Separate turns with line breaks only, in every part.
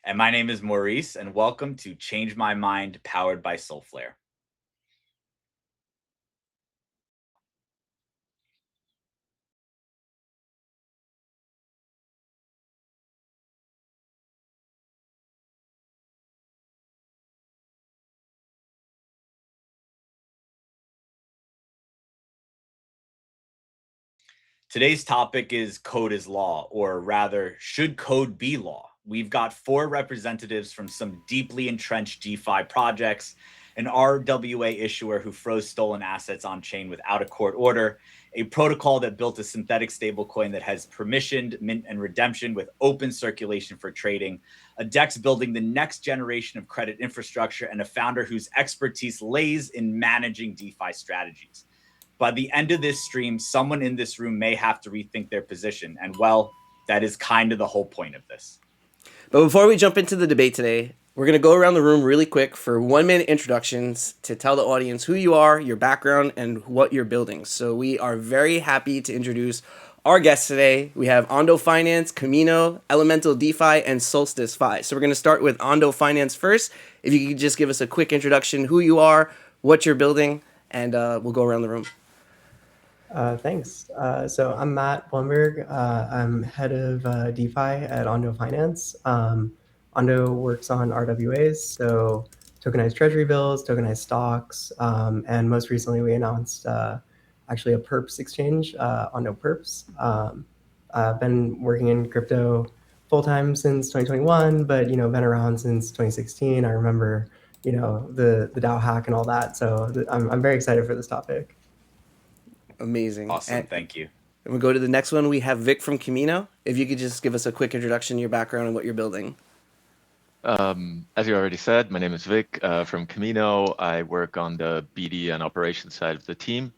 And my name is Maurice, and welcome to Change My Mind, powered by Soulflare. Today's topic is code is law, or rather, should code be law? We've got four representatives from some deeply entrenched DeFi projects, an RWA issuer who froze stolen assets on chain without a court order, a protocol that built a synthetic stablecoin that has permissioned mint and redemption with open circulation for trading, a DEX building the next generation of credit infrastructure, and a founder whose expertise lays in managing DeFi strategies. By the end of this stream, someone in this room may have to rethink their position. And well, that is kind of the whole point of this.
But before we jump into the debate today, we're going to go around the room really quick for 1 minute introductions to tell the audience who you are, your background, and what you're building. So we are very happy to introduce our guests today. We have Ondo Finance, Kamino, Elemental DeFi, and Solstice Fi. So we're going to start with Ondo Finance first. If you could just give us a quick introduction, who you are, what you're building, and we'll go around the room.
Thanks. So I'm Matt Blumberg. I'm head of DeFi at Ondo Finance. Ondo works on RWAs, so tokenized treasury bills, tokenized stocks, and most recently we announced actually a perps exchange, Ondo Perps. I've been working in crypto full-time since 2021, but been around since 2016. I remember the DAO hack and all that, so I'm very excited for this topic.
Amazing.
Awesome. Thank you.
And we'll go to the next one. We have Vic from Kamino. If you could just give us a quick introduction, your background, and what you're building.
As you already said, my name is Vic from Kamino. I work on the BD and operations side of the team.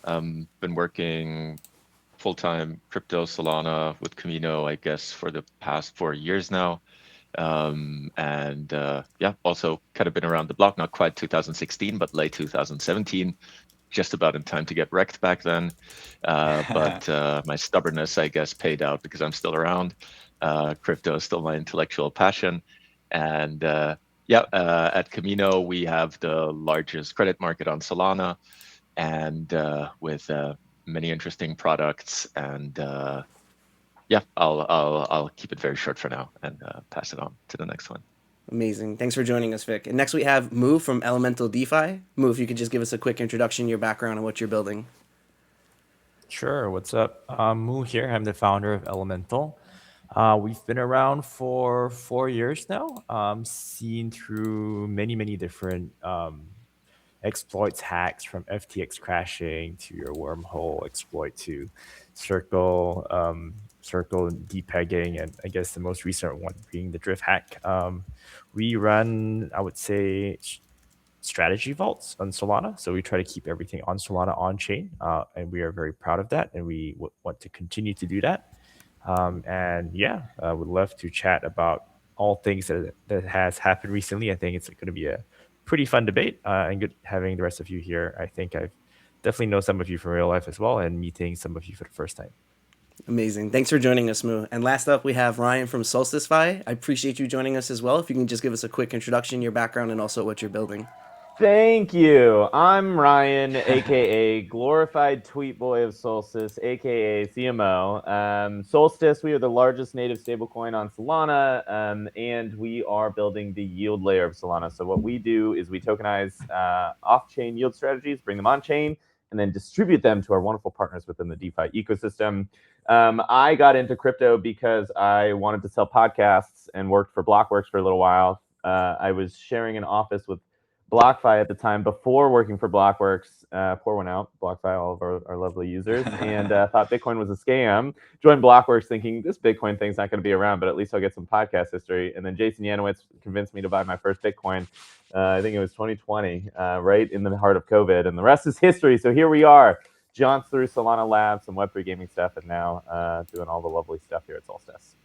Been working full-time crypto Solana with Kamino, I guess, for the past 4 years now. Also kind of been around the block, not quite 2016, but late 2017. Just about in time to get wrecked back then. But my stubbornness, I guess, paid out because I'm still around. Crypto is still my intellectual passion. And at Kamino, we have the largest credit market on Solana, and with many interesting products. And I'll keep it very short for now and pass it on to the next one.
Amazing. Thanks for joining us, Vic. And next we have Mu from Elemental DeFi. Mu, if you could just give us a quick introduction, your background, and what you're building.
Sure. What's up? Mu here. I'm the founder of Elemental. We've been around for 4 years now, seen through many different exploits, hacks, from FTX crashing to your wormhole exploit to circle depegging, and I guess the most recent one being the drift hack. We run, I would say, strategy vaults on Solana. So we try to keep everything on Solana on chain, and we are very proud of that, and we want to continue to do that. Would love to chat about all things that has happened recently. I think it's going to be a pretty fun debate, and good having the rest of you here. I think I've definitely know some of you from real life as well, and meeting some of you for the first time.
Amazing. Thanks for joining us, Mu. And last up, we have Ryan from Solstice Fi. I appreciate you joining us as well. If you can just give us a quick introduction, your background, and also what you're building.
Thank you. I'm Ryan, aka Glorified Tweet Boy of Solstice, aka CMO. Solstice, we are the largest native stablecoin on Solana, and we are building the yield layer of Solana. So what we do is we tokenize off-chain yield strategies, bring them on-chain, and then distribute them to our wonderful partners within the DeFi ecosystem. I got into crypto because I wanted to sell podcasts and worked for Blockworks for a little while. I was sharing an office with BlockFi at the time before working for Blockworks. Pour one out, BlockFi, all of our lovely users, and thought Bitcoin was a scam. Joined Blockworks thinking this Bitcoin thing's not going to be around, but at least I'll get some podcast history. And then Jason Yanowitz convinced me to buy my first Bitcoin. I think it was 2020, right in the heart of COVID, and the rest is history. So here we are, jaunt through Solana Labs, some Web3 gaming stuff, and now doing all the lovely stuff here at Solstice.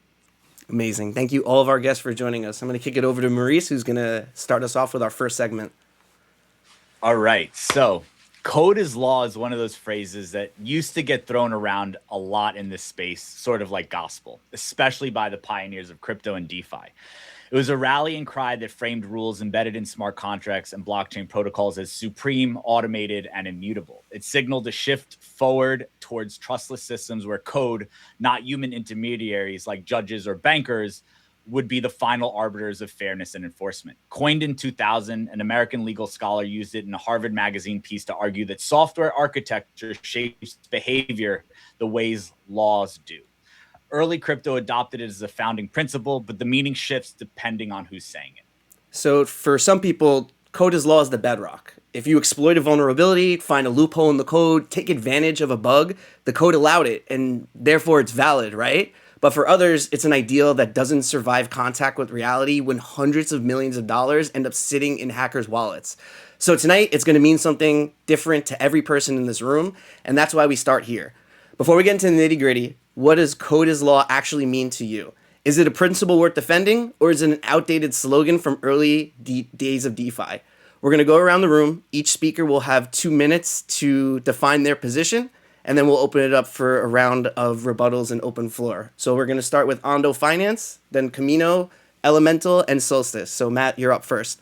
Amazing. Thank you, all of our guests, for joining us. I'm going to kick it over to Maurice, who's going to start us off with our first segment.
All right. So code is law is one of those phrases that used to get thrown around a lot in this space, sort of like gospel, especially by the pioneers of crypto and DeFi. It was a rallying cry that framed rules embedded in smart contracts and blockchain protocols as supreme, automated, and immutable. It signaled a shift forward towards trustless systems where code, not human intermediaries like judges or bankers, would be the final arbiters of fairness and enforcement. Coined in 2000, an American legal scholar used it in a Harvard Magazine piece to argue that software architecture shapes behavior the ways laws do. Early crypto adopted it as a founding principle, but the meaning shifts depending on who's saying it.
So for some people, code as law is the bedrock. If you exploit a vulnerability, find a loophole in the code, take advantage of a bug, the code allowed it, and therefore it's valid, right? But for others, it's an ideal that doesn't survive contact with reality when hundreds of millions of dollars end up sitting in hackers' wallets. So tonight, it's going to mean something different to every person in this room, and that's why we start here. Before we get into the nitty-gritty, what does code as law actually mean to you? Is it a principle worth defending, or is it an outdated slogan from early days of DeFi? We're going to go around the room. Each speaker will have 2 minutes to define their position, and then we'll open it up for a round of rebuttals and open floor. So we're going to start with Ondo Finance, then Kamino, Elemental, and Solstice. So Matt, you're up first.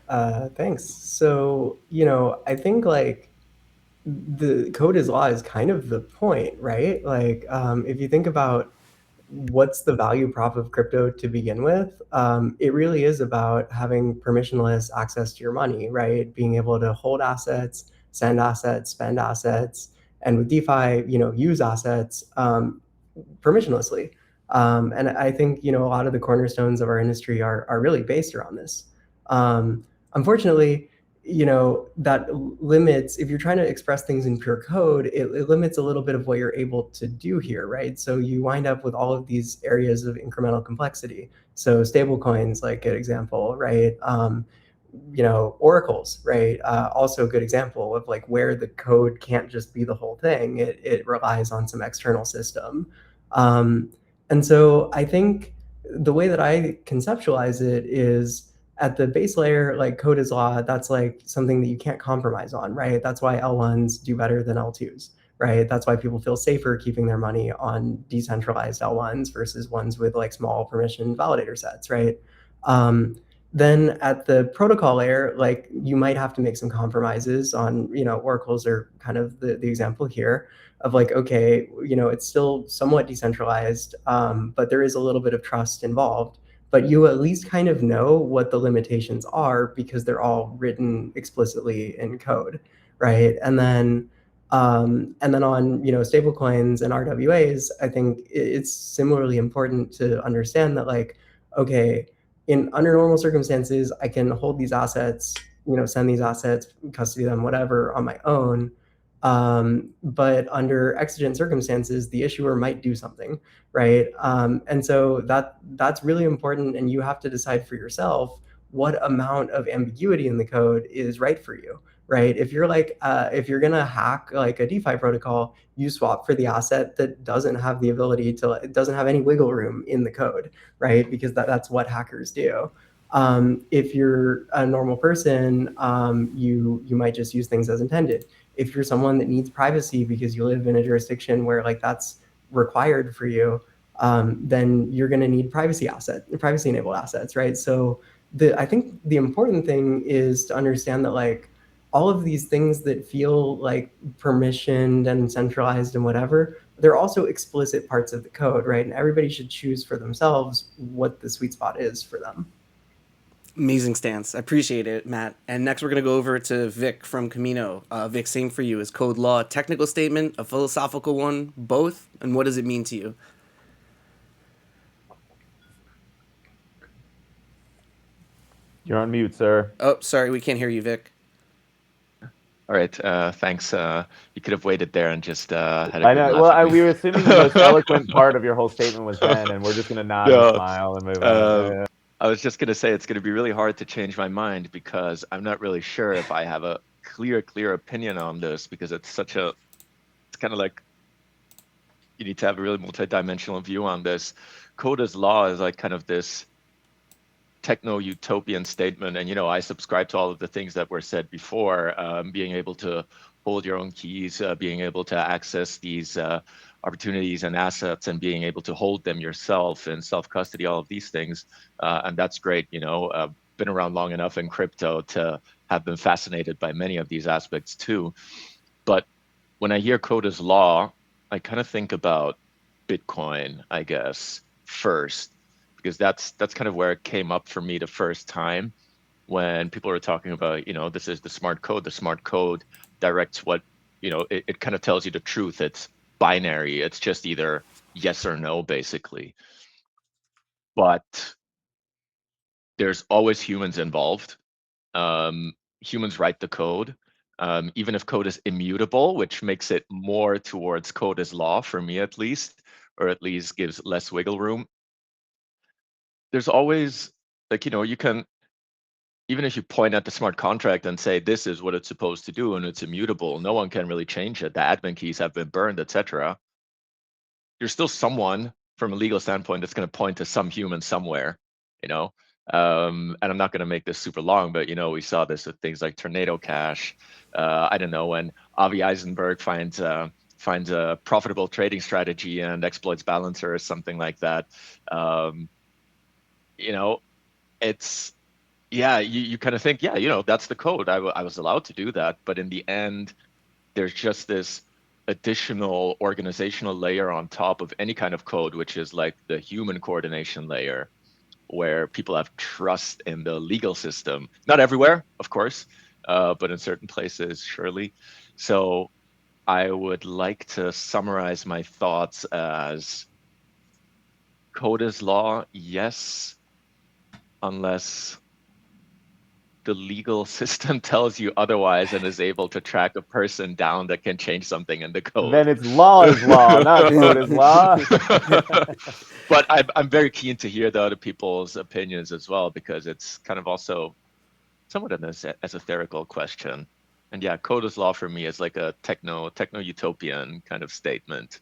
Thanks. So, I think like the code as law is kind of the point, right? Like, if you think about what's the value prop of crypto to begin with, it really is about having permissionless access to your money, right? Being able to hold assets, send assets, spend assets, and with DeFi, use assets permissionlessly. And I think, a lot of the cornerstones of our industry are really based around this. Unfortunately, that limits, if you're trying to express things in pure code, it limits a little bit of what you're able to do here, right? So you wind up with all of these areas of incremental complexity. So stablecoins, like an example, right? Oracles, right? Also a good example of like where the code can't just be the whole thing. It relies on some external system. And so I think the way that I conceptualize it is at the base layer, like code is law, that's like something that you can't compromise on, right? That's why L1s do better than L2s, right? That's why people feel safer keeping their money on decentralized L1s versus ones with like small permission validator sets, right? Then at the protocol layer, like you might have to make some compromises on, oracles are kind of the example here of like, okay, it's still somewhat decentralized, but there is a little bit of trust involved. But you at least kind of know what the limitations are because they're all written explicitly in code, right? And then on stablecoins and RWAs, I think it's similarly important to understand that like, okay, under normal circumstances, I can hold these assets, send these assets, custody them, whatever, on my own. But under exigent circumstances, the issuer might do something, right? And so that's really important, and you have to decide for yourself what amount of ambiguity in the code is right for you, right? If you're like, if you're gonna hack like a DeFi protocol, you swap for the asset that doesn't have the ability to, it doesn't have any wiggle room in the code, right? Because that's what hackers do. If you're a normal person, you might just use things as intended. If you're someone that needs privacy because you live in a jurisdiction where like that's required for you, then you're going to need privacy enabled assets, right? So I think the important thing is to understand that like all of these things that feel like permissioned and centralized and whatever, they're also explicit parts of the code, right? And everybody should choose for themselves what the sweet spot is for them.
Amazing stance. I appreciate it, Matt. And next we're going to go over to Vic from Kamino. Vic, same for you. Is code law a technical statement, a philosophical one, both? And what does it mean to you?
You're on mute, sir.
Oh, sorry. We can't hear you, Vic.
All right, thanks. You could have waited there and just had a
I
good
know.
laugh
Well,
at me.
we were assuming the most eloquent part of your whole statement was then, and we're just going to nod and smile and move on. Yeah.
I was just going to say it's going to be really hard to change my mind because I'm not really sure if I have a clear opinion on this because it's kind of like you need to have a really multidimensional view on this. Code as law is like kind of this techno-utopian statement. And, I subscribe to all of the things that were said before, being able to hold your own keys, being able to access these opportunities and assets and being able to hold them yourself and self-custody, all of these things. And that's great, been around long enough in crypto to have been fascinated by many of these aspects too. But when I hear code as law, I kind of think about Bitcoin, I guess, first, because that's kind of where it came up for me the first time when people were talking about, this is the smart code. The smart code directs what, it kind of tells you the truth. It's binary. It's just either yes or no, basically. But there's always humans involved. Humans write the code. Even if code is immutable, which makes it more towards code as law for me at least, or at least gives less wiggle room. There's always, you can, even if you point at the smart contract and say, this is what it's supposed to do and it's immutable, no one can really change it. The admin keys have been burned, etc. You're still someone from a legal standpoint that's going to point to some human somewhere, and I'm not going to make this super long, but we saw this with things like Tornado Cash. I don't know, when Avi Eisenberg finds a profitable trading strategy and exploits Balancer or something like that. It's you kind of think, that's the code. I was allowed to do that, but in the end, there's just this additional organizational layer on top of any kind of code, which is like the human coordination layer, where people have trust in the legal system. Not everywhere, of course, but in certain places, surely. So I would like to summarize my thoughts as code is law, yes, unless the legal system tells you otherwise and is able to track a person down that can change something in the code.
Then it's law is law, not code is law.
But I'm very keen to hear the other people's opinions as well, because it's kind of also somewhat an esoterical question. And yeah, code is law for me is like a techno-utopian kind of statement.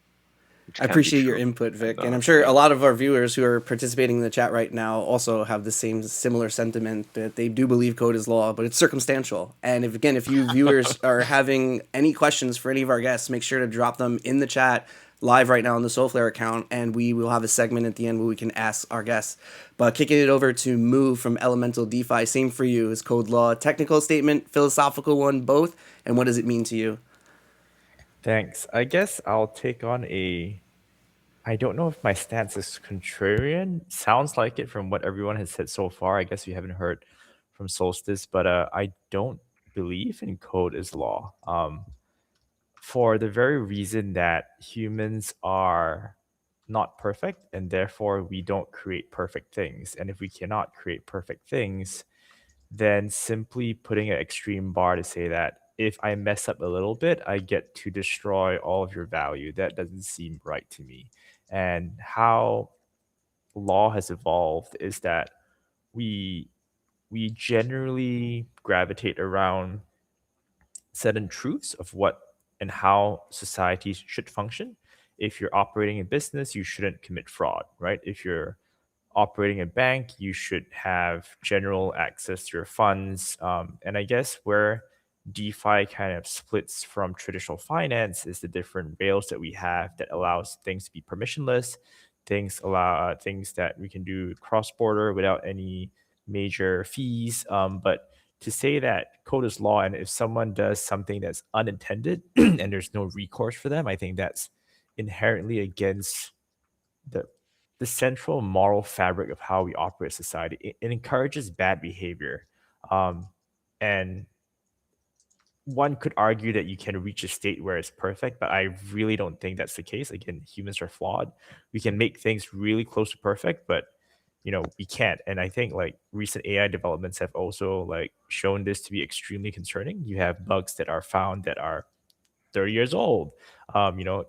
I appreciate your input, Vic, and I'm sure a lot of our viewers who are participating in the chat right now also have the similar sentiment, that they do believe code is law, but it's circumstantial. And if you viewers are having any questions for any of our guests, make sure to drop them in the chat live right now on the Soulflare account, and we will have a segment at the end where we can ask our guests. But kicking it over to Moo from Elemental DeFi, same for you. Is code law technical statement, philosophical one, both? And what does it mean to you?
Thanks. I guess I'll take on I don't know if my stance is contrarian. Sounds like it from what everyone has said so far. I guess you haven't heard from Solstice, but I don't believe in code is law. For the very reason that humans are not perfect, and therefore we don't create perfect things. And if we cannot create perfect things, then simply putting an extreme bar to say that if I mess up a little bit, I get to destroy all of your value, that doesn't seem right to me. And how law has evolved is that we generally gravitate around certain truths of what and how societies should function. If you're operating a business, you shouldn't commit fraud, right? If you're operating a bank, you should have general access to your funds. And I guess where DeFi kind of splits from traditional finance is the different rails that we have that allows things to be permissionless, things that we can do cross-border without any major fees. But to say that code is law, and if someone does something that's unintended and there's no recourse for them, I think that's inherently against the central moral fabric of how we operate society. It encourages bad behavior. And one could argue that you can reach a state where it's perfect, but I really don't think that's the case. Again, humans are flawed. We can make things really close to perfect, but we can't. And I think like recent AI developments have also like shown this to be extremely concerning. You have bugs that are found that are 30 years old.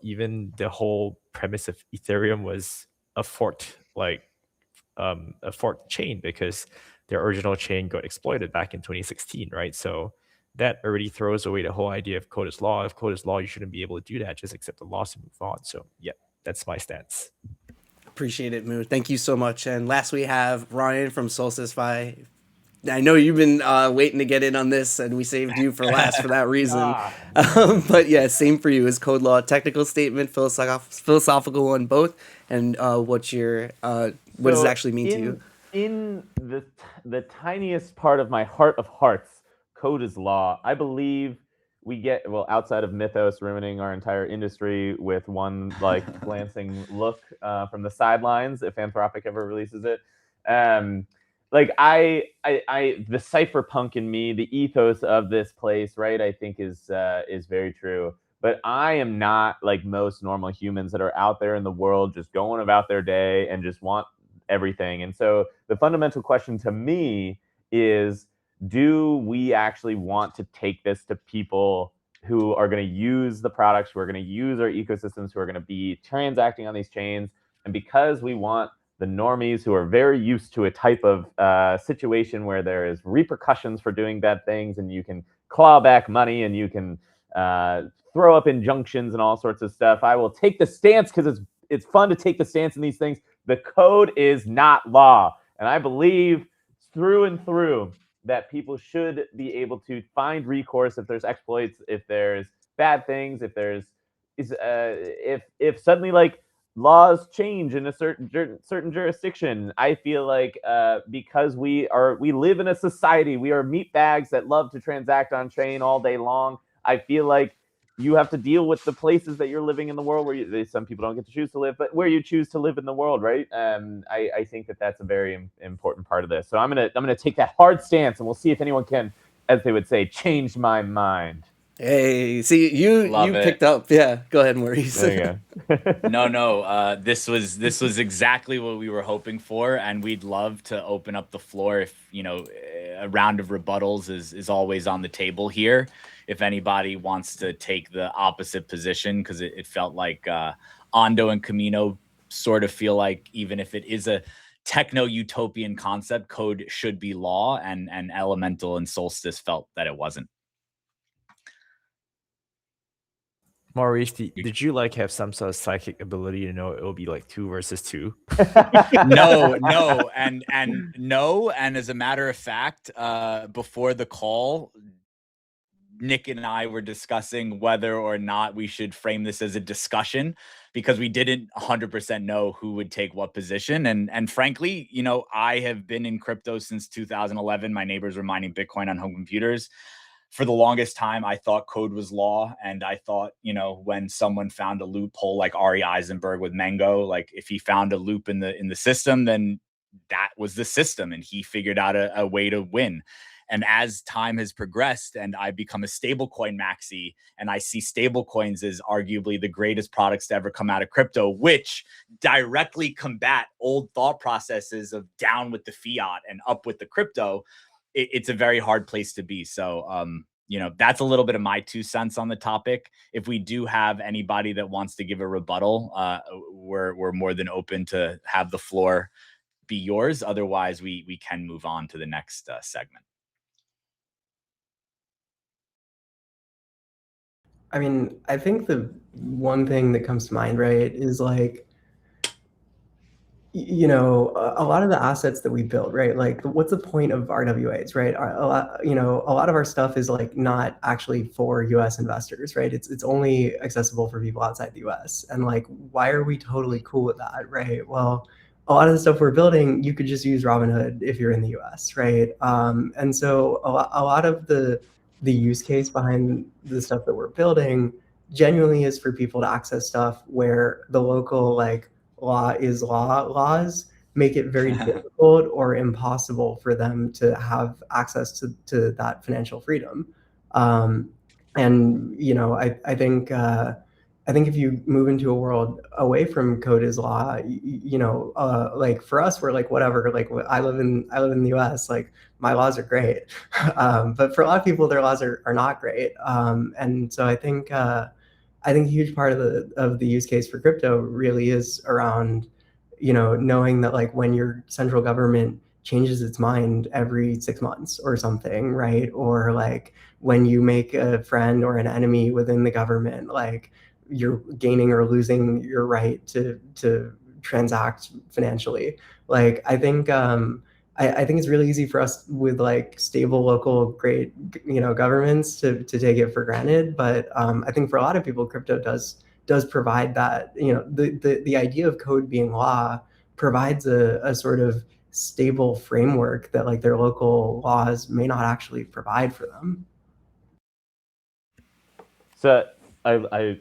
Even the whole premise of Ethereum was a forked chain because their original chain got exploited back in 2016, right? So that already throws away the whole idea of code is law. If code is law, you shouldn't be able to do that. Just accept the loss and move on. So yeah, that's my stance.
Appreciate it, Moo. Thank you so much. And last we have Ryan from Solstice. I know you've been waiting to get in on this, and we saved you for last for that reason.
Ah.
But yeah, same for you. Is code law a technical statement, philosophical one, both? And what does it actually mean to you?
In the tiniest part of my heart of hearts, code is law. I believe we get, well, outside of Mythos ruining our entire industry with one like glancing look from the sidelines, if Anthropic ever releases it. Like the cypherpunk in me, the ethos of this place, right? I think is very true. But I am not like most normal humans that are out there in the world just going about their day and just want everything. And so the fundamental question to me is, do we actually want to take this to people who are going to use the products, who are going to use our ecosystems, who are going to be transacting on these chains? And because we want the normies who are very used to a type of situation where there is repercussions for doing bad things, and you can claw back money, and you can throw up injunctions and all sorts of stuff, I will take the stance because it's fun to take the stance in these things. The code is not law. And I believe through and through that people should be able to find recourse if there's exploits, if there's bad things, if there's if suddenly like laws change in a certain jurisdiction. I feel like because we live in a society, we are meat bags that love to transact on chain all day long. I feel like you have to deal with the places that you're living in the world where some people don't get to choose to live, but where you choose to live in the world, right? I think that that's a very important part of this. So I'm gonna take that hard stance, and we'll see if anyone can, as they would say, change my mind.
Hey, see, you picked up. Yeah, go ahead, Maurice.
There you go.
No. This was exactly what we were hoping for, and we'd love to open up the floor. If a round of rebuttals is always on the table here. If anybody wants to take the opposite position, because it felt like Ondo and Kamino sort of feel like, even if it is a techno-utopian concept, code should be law, and Elemental and Solstice felt that it wasn't.
Maurice, did you like have some sort of psychic ability to know it will be like 2 versus 2?
No, and no, and as a matter of fact, before the call, Nick and I were discussing whether or not we should frame this as a discussion, because we didn't 100% know who would take what position. And frankly, I have been in crypto since 2011. My neighbors were mining Bitcoin on home computers. For the longest time, I thought code was law. And I thought, when someone found a loophole like Ari Eisenberg with Mango, like if he found a loop in the system, then that was the system, and he figured out a way to win. And as time has progressed and I become a stablecoin maxi, and I see stablecoins as arguably the greatest products to ever come out of crypto, which directly combat old thought processes of down with the fiat and up with the crypto, it's a very hard place to be. So, that's a little bit of my 2 cents on the topic. If we do have anybody that wants to give a rebuttal, we're more than open to have the floor be yours. Otherwise, we can move on to the next segment.
I mean, I think the one thing that comes to mind, right, is like, a lot of the assets that we build, right? Like, what's the point of RWAs, right? A lot of our stuff is like not actually for U.S. investors, right? It's only accessible for people outside the U.S. And like, why are we totally cool with that, right? Well, a lot of the stuff we're building, you could just use Robinhood if you're in the U.S., right? And so a lot of the use case behind the stuff that we're building genuinely is for people to access stuff where the local like law is laws make it very difficult or impossible for them to have access to that financial freedom. And I think if you move into a world away from code is law, like for us, we're like, whatever, like I live in the US, like my laws are great. But for a lot of people, their laws are not great. And so I think a huge part of the use case for crypto really is around, knowing that like when your central government changes its mind every 6 months or something, right? Or like when you make a friend or an enemy within the government, like you're gaining or losing your right to transact financially. Like I think I think it's really easy for us with like stable local great governments to take it for granted, but I think for a lot of people crypto does provide that. The idea of code being law provides a sort of stable framework that like their local laws may not actually provide for them.
So I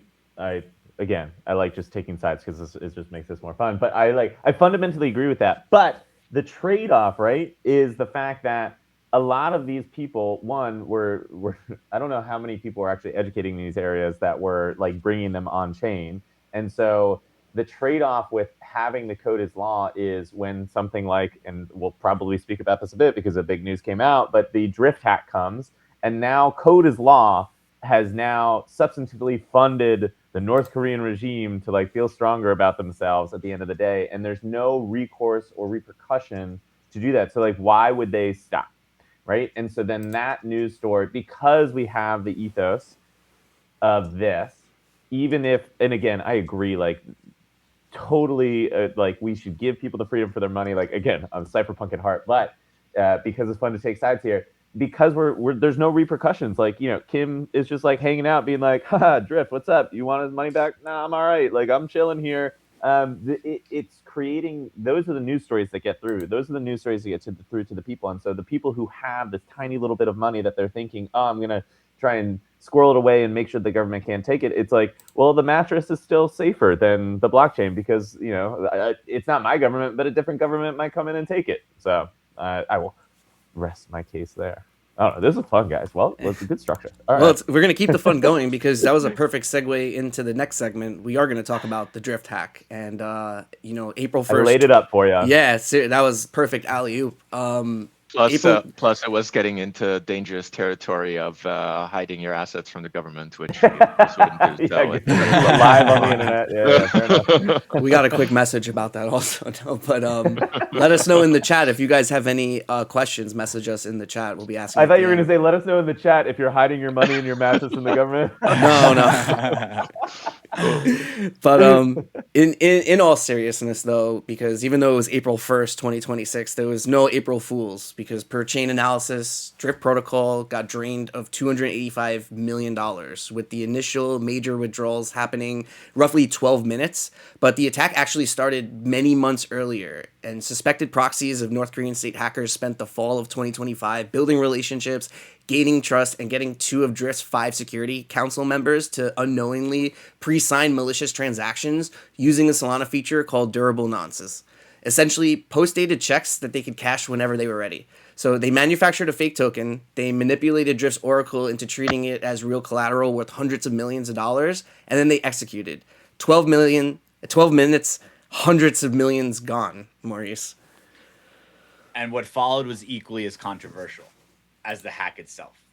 again, I like just taking sides because it just makes this more fun. But I fundamentally agree with that. But the trade-off, right, is the fact that a lot of these people, one, were I don't know how many people were actually educating in these areas that were like bringing them on chain. And so the trade-off with having the code as law is when something like, and we'll probably speak about this a bit because the big news came out, but the drift hack comes, and now code as law has now substantively funded the North Korean regime to like feel stronger about themselves at the end of the day, and there's no recourse or repercussion to do that. So like, why would they stop, right? And so then that news story, because we have the ethos of this, even if, and again, I agree, like totally, like we should give people the freedom for their money. Like again, I'm cypherpunk at heart, but because it's fun to take sides here. Because we're there's no repercussions. Like, Kim is just like hanging out, being like, haha, Drift, what's up? You want his money back? Nah, I'm all right. Like, I'm chilling here. It's creating, those are the news stories that get through. Those are the news stories that get through to the people. And so the people who have this tiny little bit of money that they're thinking, oh, I'm going to try and squirrel it away and make sure the government can't take it. It's like, well, the mattress is still safer than the blockchain because, it's not my government, but a different government might come in and take it. So I will rest my case there. I don't know. This is fun, guys. Well, it's a good structure. All right.
We're going to keep the fun going because that was a perfect segue into the next segment. We are going to talk about the drift hack. And, April 1st.
I laid it up for you.
Yeah, that was perfect alley-oop.
Plus, it was getting into dangerous territory of hiding your assets from the government, which wouldn't do. So
live on the internet. Yeah, fair enough.
We got a quick message about that also. No, but let us know in the chat if you guys have any questions. Message us in the chat. We'll be asking.
I thought you were going to say, let us know in the chat if you're hiding your money in your mattress from the government.
No. But in all seriousness, though, because even though it was April 1st, 2026, there was no April Fools because per chain analysis, Drift Protocol got drained of $285 million with the initial major withdrawals happening roughly 12 minutes. But the attack actually started many months earlier, and suspected proxies of North Korean state hackers spent the fall of 2025 building relationships, gaining trust, and getting 2 of Drift's 5 security council members to unknowingly pre-sign malicious transactions using a Solana feature called durable nonces. Essentially, post-dated checks that they could cash whenever they were ready. So they manufactured a fake token, they manipulated Drift's oracle into treating it as real collateral worth hundreds of millions of dollars, and then they executed. 12 minutes, hundreds of millions gone, Maurice.
And what followed was equally as controversial as the hack itself.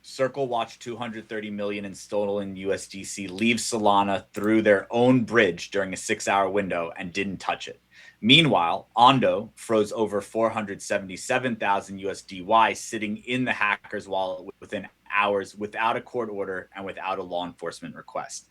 Circle watched 230 million in stolen USDC leave Solana through their own bridge during a 6-hour window and didn't touch it. Meanwhile, Ondo froze over 477,000 USDY sitting in the hacker's wallet within hours without a court order and without a law enforcement request.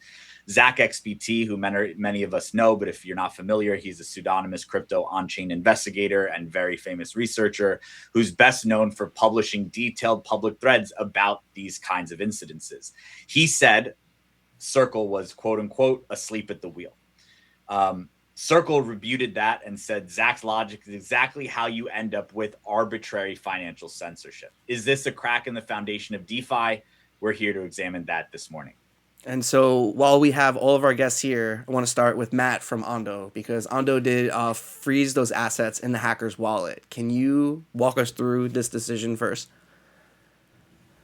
Zach XBT, who many of us know, but if you're not familiar, he's a pseudonymous crypto on-chain investigator and very famous researcher who's best known for publishing detailed public threads about these kinds of incidences. He said Circle was, quote unquote, asleep at the wheel. Circle rebutted that and said Zach's logic is exactly how you end up with arbitrary financial censorship. Is this a crack in the foundation of DeFi? We're here to examine that this morning.
And so while we have all of our guests here, I want to start with Matt from Ondo because Ondo did freeze those assets in the hacker's wallet. Can you walk us through this decision first?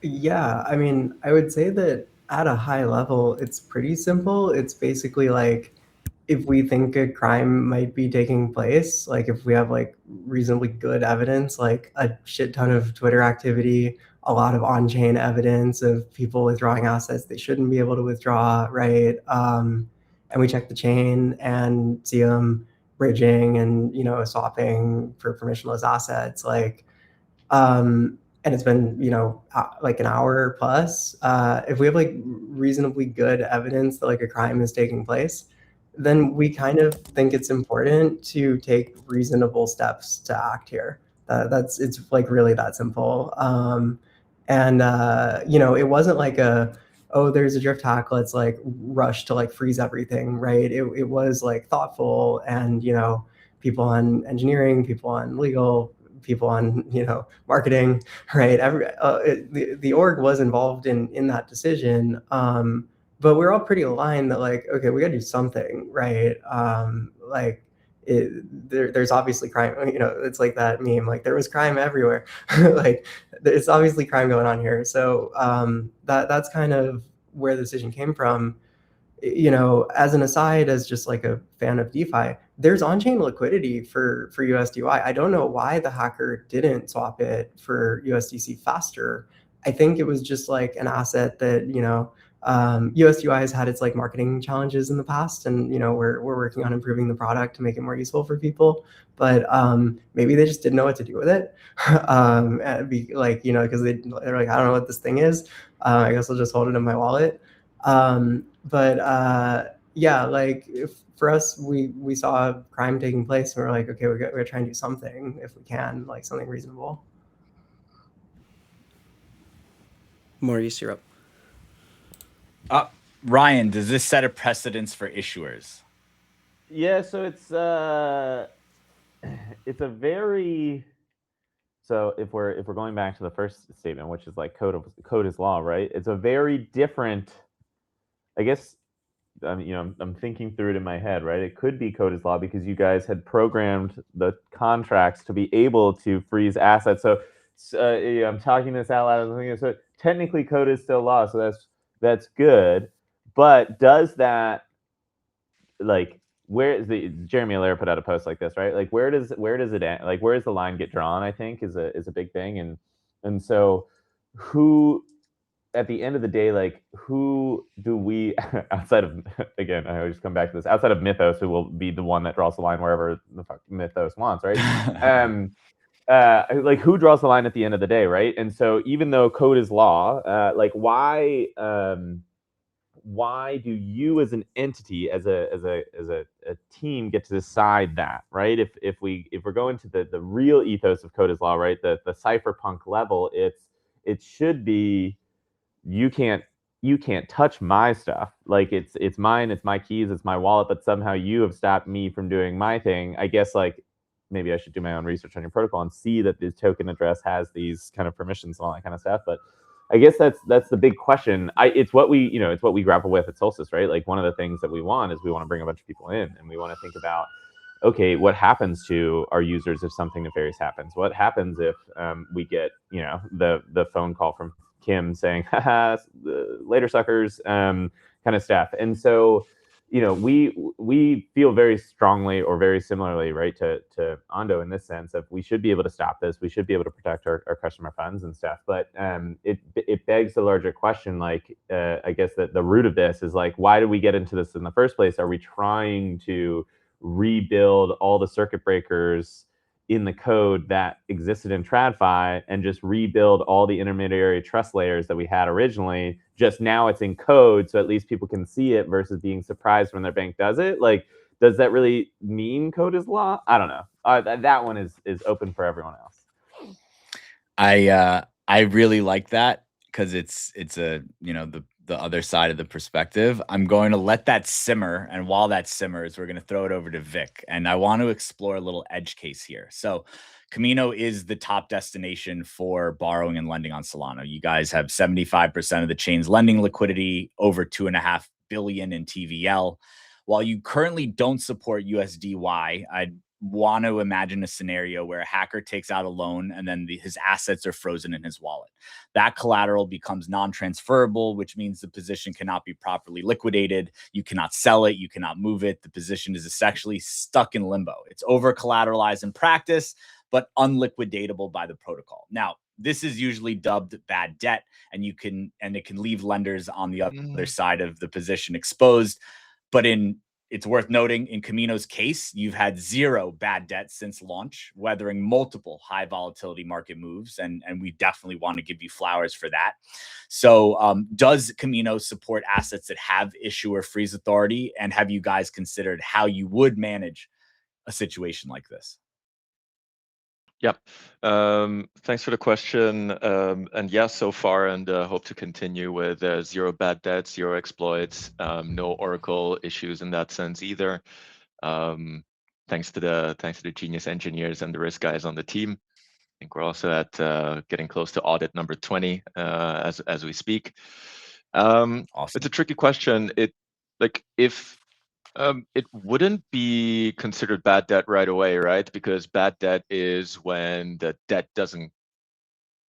Yeah, I mean, I would say that at a high level, it's pretty simple. It's basically like if we think a crime might be taking place, like if we have like reasonably good evidence, like a shit ton of Twitter activity, a lot of on-chain evidence of people withdrawing assets they shouldn't be able to withdraw, right? And we check the chain and see them bridging and swapping for permissionless assets, and it's been like an hour plus. If we have like reasonably good evidence that like a crime is taking place, then we kind of think it's important to take reasonable steps to act here. It's like really that simple. And you know, it wasn't like oh, there's a drift hack, let's like rush to like freeze everything, right? It was like thoughtful, and you know, people on engineering, people on legal, people on, you know, marketing, right? The org was involved in that decision. But we're all pretty aligned that like, okay, we got to do something, right? Like there's obviously crime, you know, it's like that meme, like there was crime everywhere. Like it's obviously crime going on here. So that's kind of where the decision came from. You know, as an aside, as just like a fan of DeFi, there's on-chain liquidity for USDY. I don't know why the hacker didn't swap it for USDC faster. I think it was just like an asset that, you know, USDY has had its like marketing challenges in the past, and you know, we're working on improving the product to make it more useful for people. But maybe they just didn't know what to do with it. Like, you know, because they're like, I don't know what this thing is. I guess I'll just hold it in my wallet. But yeah, like for us, we saw crime taking place, and we're like, okay, we're trying to do something if we can, like something reasonable.
Maurice, you're up.
Ryan, does this set a precedence for issuers?
Yeah, so it's a very, so if we're going back to the first statement, which is like code is law, right? It's a very different, I guess, you know, I'm thinking through it in my head, right? It could be code is law because you guys had programmed the contracts to be able to freeze assets. So yeah, I'm talking this out loud. So technically code is still law, so that's good. But does that, like, where is the Jeremy Allaire put out a post like this, right? Like where does it end? Like where does the line get drawn? I think is a big thing, and so who, at the end of the day, like who do we outside of, again, I always come back to this, outside of Mythos, who will be the one that draws the line wherever the fuck Mythos wants, right? Like who draws the line at the end of the day, right? And so even though code is law, like why do you as an entity, as a team, get to decide that, right? If we're going to the real ethos of code is law, right? The cypherpunk level, it should be, you can't touch my stuff. Like it's mine, it's my keys, it's my wallet, but somehow you have stopped me from doing my thing. I guess like maybe I should do my own research on your protocol and see that this token address has these kind of permissions and all that kind of stuff. But I guess that's the big question. It's what we grapple with at Solstice, right? Like one of the things that we want is we want to bring a bunch of people in, and we want to think about, okay, what happens to our users if something nefarious happens? What happens if we get, you know, the phone call from Kim saying, haha, later suckers, kind of stuff. And so, you know, we feel very strongly or very similarly, right, to Ondo in this sense of we should be able to stop this. We should be able to protect our customer funds and stuff. But it begs the larger question, like, I guess that the root of this is like, why did we get into this in the first place? Are we trying to rebuild all the circuit breakers in the code that existed in TradFi and just rebuild all the intermediary trust layers that we had originally? Just now it's in code, so at least people can see it versus being surprised when their bank does it. Like, does that really mean code is law? I don't know. That one is open for everyone else.
I really like that because it's a, you know, the other side of the perspective. I'm going to let that simmer, and while that simmers, we're going to throw it over to Vic, and I want to explore a little edge case here. So Kamino is the top destination for borrowing and lending on Solana. You guys have 75% of the chain's lending liquidity, over 2.5 billion in TVL. While you currently don't support USDY, I'd want to imagine a scenario where a hacker takes out a loan and then his assets are frozen in his wallet. That collateral becomes non-transferable, which means the position cannot be properly liquidated. You cannot sell it. You cannot move it. The position is essentially stuck in limbo. It's over-collateralized in practice, but unliquidatable by the protocol. Now, this is usually dubbed bad debt, and it can leave lenders on the other side of the position exposed. But it's worth noting, in Kamino's case, you've had zero bad debt since launch, weathering multiple high volatility market moves, and we definitely want to give you flowers for that. So does Kamino support assets that have issuer freeze authority? And have you guys considered how you would manage a situation like this?
Yep. Thanks for the question. And yeah, so far, and hope to continue with zero bad debts, zero exploits, no Oracle issues in that sense either. Thanks to the genius engineers and the risk guys on the team. I think we're also at getting close to audit number 20 as we speak.
Awesome.
It's a tricky question. It wouldn't be considered bad debt right away, right? Because bad debt is when the debt doesn't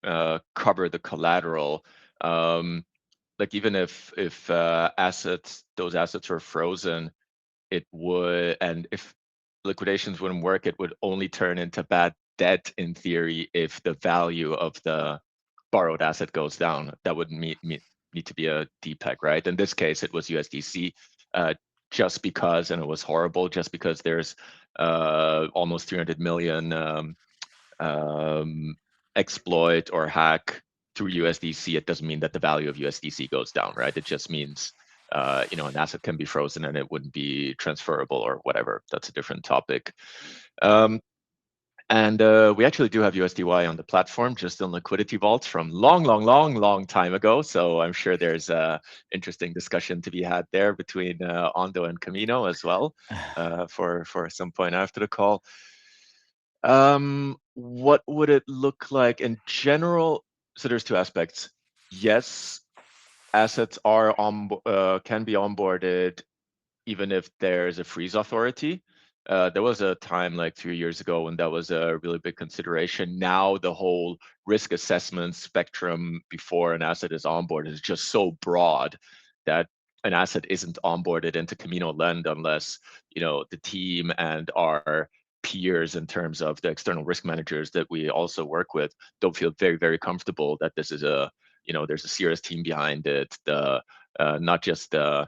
cover the collateral. Like even if those assets were frozen, it would, and if liquidations wouldn't work, it would only turn into bad debt in theory if the value of the borrowed asset goes down. That would need to be a DPEG, right? In this case, it was USDC, just because, and it was horrible, just because there's almost 300 million exploit or hack through USDC. It doesn't mean that the value of USDC goes down, right? It just means an asset can be frozen and it wouldn't be transferable or whatever. That's a different topic. And we actually do have USDY on the platform, just in liquidity vaults from long time ago. So I'm sure there's a interesting discussion to be had there between Ondo and Kamino as well for some point after the call. What would it look like in general? So there's two aspects. Yes, assets can be onboarded even if there's a freeze authority. There was a time like 3 years ago when that was a really big consideration. Now the whole risk assessment spectrum before an asset is onboarded is just so broad that an asset isn't onboarded into Kamino Lend unless the team and our peers in terms of the external risk managers that we also work with don't feel very, very comfortable that this is there's a serious team behind it. Not just the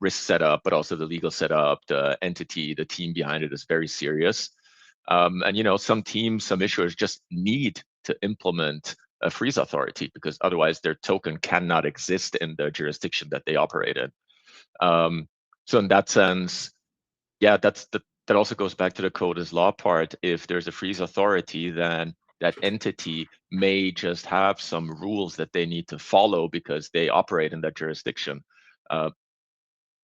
risk setup, but also the legal setup, the entity, the team behind it is very serious. And some teams, some issuers just need to implement a freeze authority because otherwise their token cannot exist in the jurisdiction that they operate in. So in that sense, yeah, that also goes back to the code as law part. If there's a freeze authority, then that entity may just have some rules that they need to follow because they operate in that jurisdiction.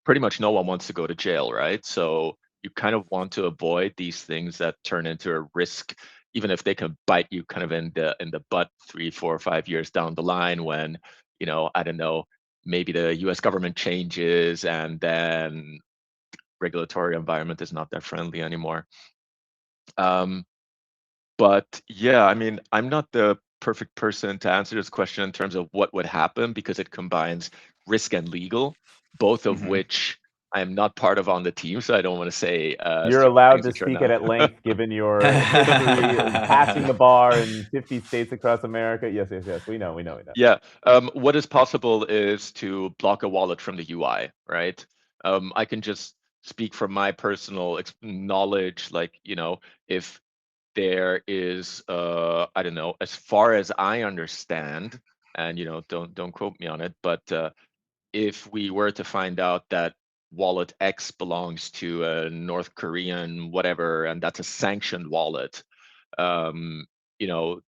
Pretty much no one wants to go to jail, right? So you kind of want to avoid these things that turn into a risk, even if they can bite you kind of in the butt 3, 4, 5 years down the line when, I don't know, maybe the US government changes and then regulatory environment is not that friendly anymore. But yeah, I mean, I'm not the perfect person to answer this question in terms of what would happen because it combines risk and legal, both of which I am not part of on the team, so I don't want to say
You're allowed to speak it at length, given your history of passing the bar in 50 states across America. Yes. We know.
Yeah. What is possible is to block a wallet from the UI, right? I can just speak from my personal knowledge, like, if there is, I don't know, as far as I understand, and don't quote me on it, but if we were to find out that wallet X belongs to a North Korean whatever, and that's a sanctioned wallet, you know,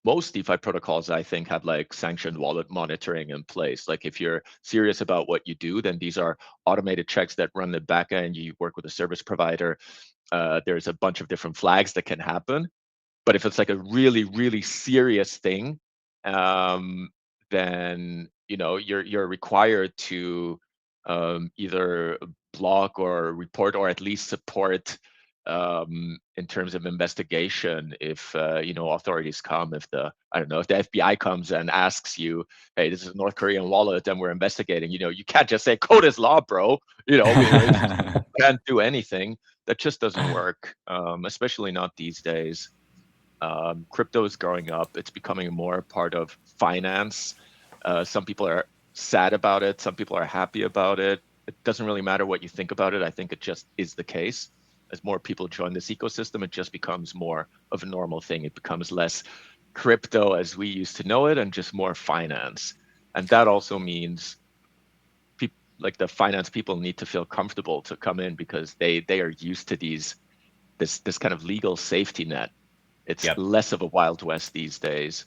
most DeFi protocols, I think, have like sanctioned wallet monitoring in place. Like if you're serious about what you do, then these are automated checks that run the back end. You work with a service provider. There's a bunch of different flags that can happen. But if it's like a really, really serious thing, then you're required to either block or report or at least support in terms of investigation if authorities come. If the FBI comes and asks you, hey, this is a North Korean wallet and we're investigating, you can't just say code is law, bro. We can't do anything. That just doesn't work, especially not these days. Crypto is growing up. It's becoming more part of finance. Some people are sad about it. Some people are happy about it. It doesn't really matter what you think about it. I think it just is the case. As more people join this ecosystem, it just becomes more of a normal thing. It becomes less crypto as we used to know it and just more finance. And that also means like the finance people need to feel comfortable to come in because they are used to this kind of legal safety net. It's
Yep.
less of a Wild West these days.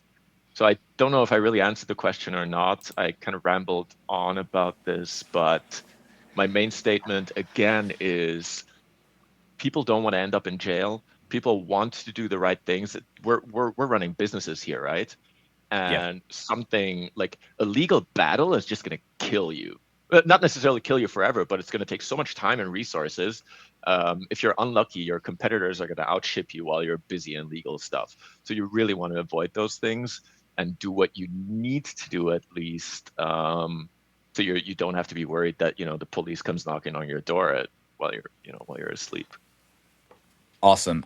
So I don't know if I really answered the question or not. I kind of rambled on about this, but my main statement again is people don't want to end up in jail. People want to do the right things. We're running businesses here, right? And something like a legal battle is just going to kill you. Not necessarily kill you forever, but it's going to take so much time and resources. If you're unlucky, your competitors are going to outship you while you're busy in legal stuff. So you really want to avoid those things and do what you need to do at least, so you don't have to be worried that the police comes knocking on your door while you're asleep.
Awesome.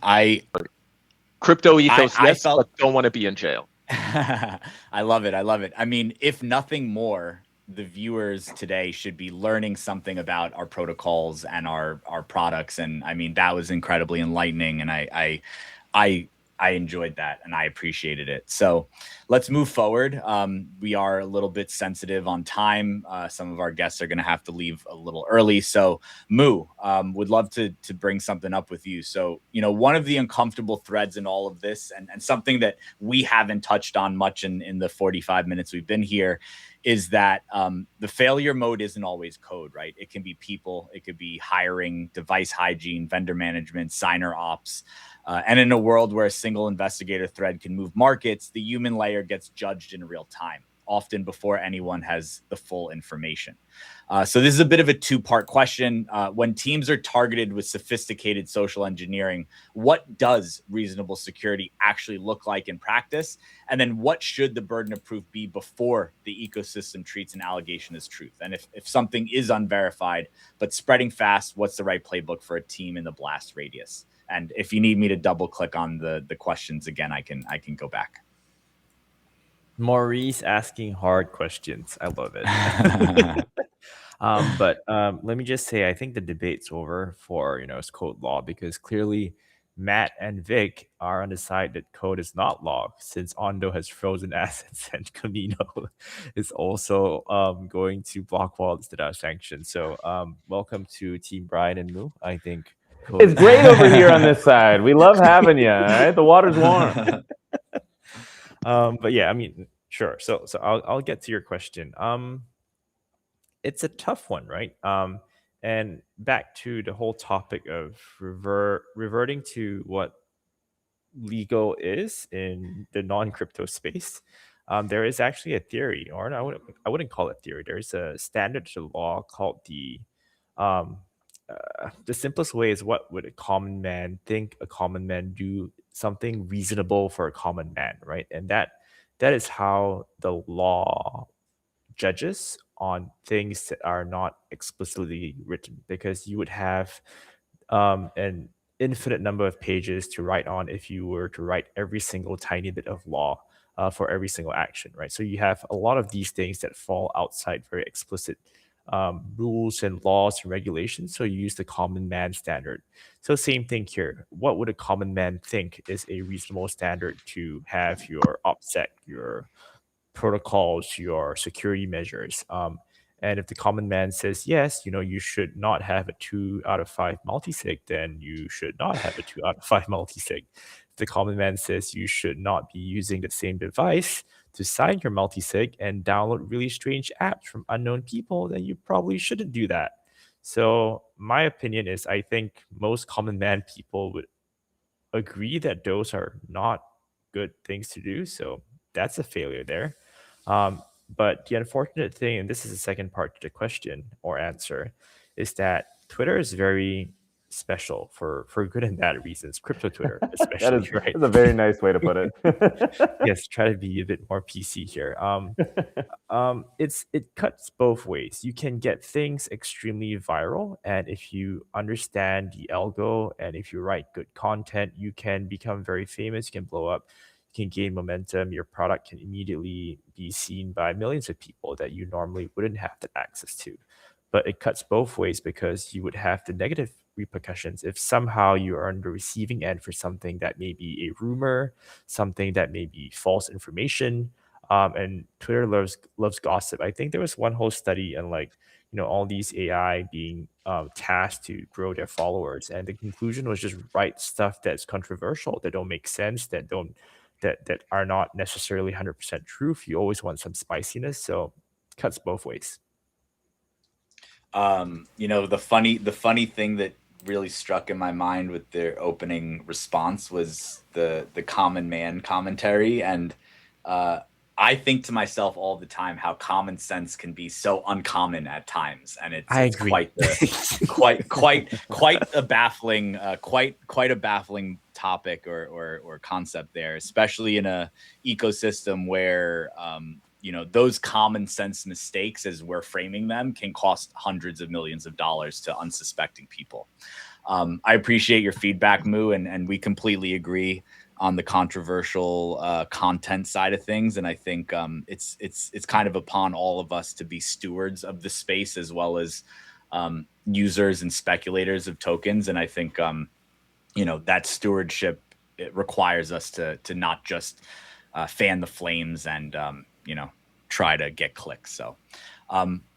Crypto ethos,
I
yes,
felt
but don't want to be in jail.
I love it. I love it. I mean, if nothing more, the viewers today should be learning something about our protocols and our products. And I mean, that was incredibly enlightening. And I enjoyed that and I appreciated it. So let's move forward. We are a little bit sensitive on time. Some of our guests are going to have to leave a little early. So Moo, would love to bring something up with you. So, one of the uncomfortable threads in all of this and something that we haven't touched on much in the 45 minutes we've been here is that the failure mode isn't always code, right? It can be people, it could be hiring, device hygiene, vendor management, signer ops. And in a world where a single investigator thread can move markets, the human layer gets judged in real time, often before anyone has the full information. So this is a bit of a two-part question. When teams are targeted with sophisticated social engineering, what does reasonable security actually look like in practice? And then what should the burden of proof be before the ecosystem treats an allegation as truth? And if something is unverified, but spreading fast, what's the right playbook for a team in the blast radius? And if you need me to double click on the questions again, I can go back.
Maurice asking hard questions. I love it. But let me just say, I think the debate's over for code law, because clearly Matt and Vic are on the side that code is not law, since Ondo has frozen assets and Kamino is also going to block wallets that are sanctioned. So welcome to Team Brian and Moo. I think code
It's great over here on this side. We love having you. All right, the water's warm.
But yeah, I mean, sure. So I'll get to your question. It's a tough one, right? And back to the whole topic of reverting to what legal is in the non-crypto space. There is actually a theory, or I wouldn't call it theory. There's a standard to law called um, the simplest way is, what would a common man think, a common man do, something reasonable for a common man, right? And that is how the law judges on things that are not explicitly written, because you would have an infinite number of pages to write on if you were to write every single tiny bit of law for every single action, right? So you have a lot of these things that fall outside very explicit rules and laws and regulations. So you use the common man standard. So same thing here. What would a common man think is a reasonable standard to have your OPSEC, your protocols, your security measures? And if the common man says, yes, you should not have a 2 out of 5 multisig, then you should not have a 2 out of 5 multisig. If the common man says you should not be using the same device to sign your multisig and download really strange apps from unknown people, then you probably shouldn't do that. So my opinion is, I think most common man people would agree that those are not good things to do. So that's a failure there. But the unfortunate thing, and this is the second part to the question or answer, is that Twitter is very special for good and bad reasons. Crypto Twitter, especially, right?
That's a very nice way to put it.
Yes, try to be a bit more PC here. It cuts both ways. You can get things extremely viral, and if you understand the algo and if you write good content, you can become very famous. You can blow up. You can gain momentum. Your product can immediately be seen by millions of people that you normally wouldn't have that access to. But it cuts both ways, because you would have the negative repercussions if somehow you are on the receiving end for something that may be a rumor, something that may be false information. And Twitter loves gossip. I think there was one whole study on like all these AI being tasked to grow their followers, and the conclusion was just write stuff that's controversial, that don't make sense, that are not necessarily 100% truth. You always want some spiciness, so cuts both ways.
The funny thing that really struck in my mind with their opening response was the common man commentary, and I think to myself all the time how common sense can be so uncommon at times, and it's
agree.
quite a baffling topic or concept there, especially in a ecosystem where those common sense mistakes, as we're framing them, can cost hundreds of millions of dollars to unsuspecting people. I appreciate your feedback, Moo, and we completely agree on the controversial content side of things. And I think it's kind of upon all of us to be stewards of the space, as well as users and speculators of tokens. And I think that stewardship, it requires us to not just fan the flames and try to get clicks. So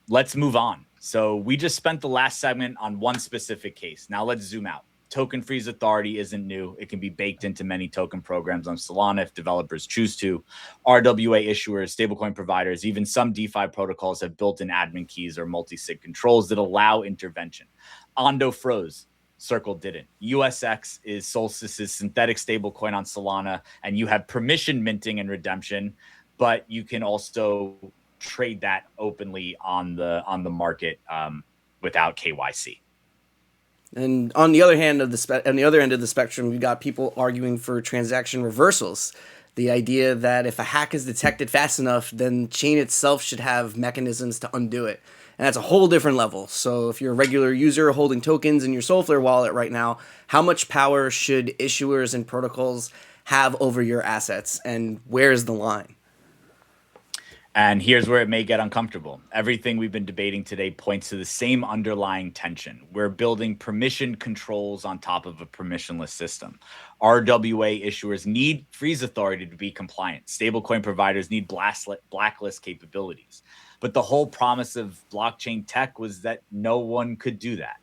let's move on. So we just spent the last segment on one specific case. Now let's zoom out. Token freeze authority isn't new. It can be baked into many token programs on Solana if developers choose to. RWA issuers, stablecoin providers, even some DeFi protocols have built-in admin keys or multi-sig controls that allow intervention. Ondo froze. Circle didn't. USX is Solstice's synthetic stablecoin on Solana, and you have permission minting and redemption, but you can also trade that openly on the market without KYC.
And on the other end of the spectrum, we've got people arguing for transaction reversals. The idea that if a hack is detected fast enough, then chain itself should have mechanisms to undo it. And that's a whole different level. So if you're a regular user holding tokens in your Solflare wallet right now, how much power should issuers and protocols have over your assets? And where's the line?
And here's where it may get uncomfortable. Everything we've been debating today points to the same underlying tension. We're building permission controls on top of a permissionless system. RWA issuers need freeze authority to be compliant. Stablecoin providers need blacklist capabilities. But the whole promise of blockchain tech was that no one could do that.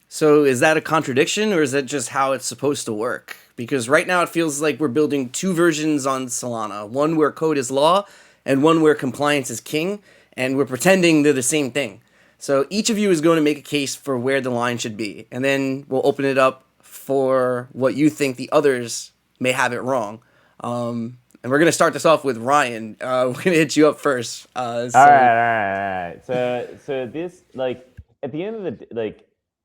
So is that a contradiction, or is that just how it's supposed to work? Because right now it feels like we're building two versions on Solana. One where code is law, and one where compliance is king, and we're pretending they're the same thing. So each of you is going to make a case for where the line should be, and then we'll open it up for what you think the others may have it wrong. And we're going to start this off with Ryan. We're going to hit you up first.
All right. So this, like, at the end of the,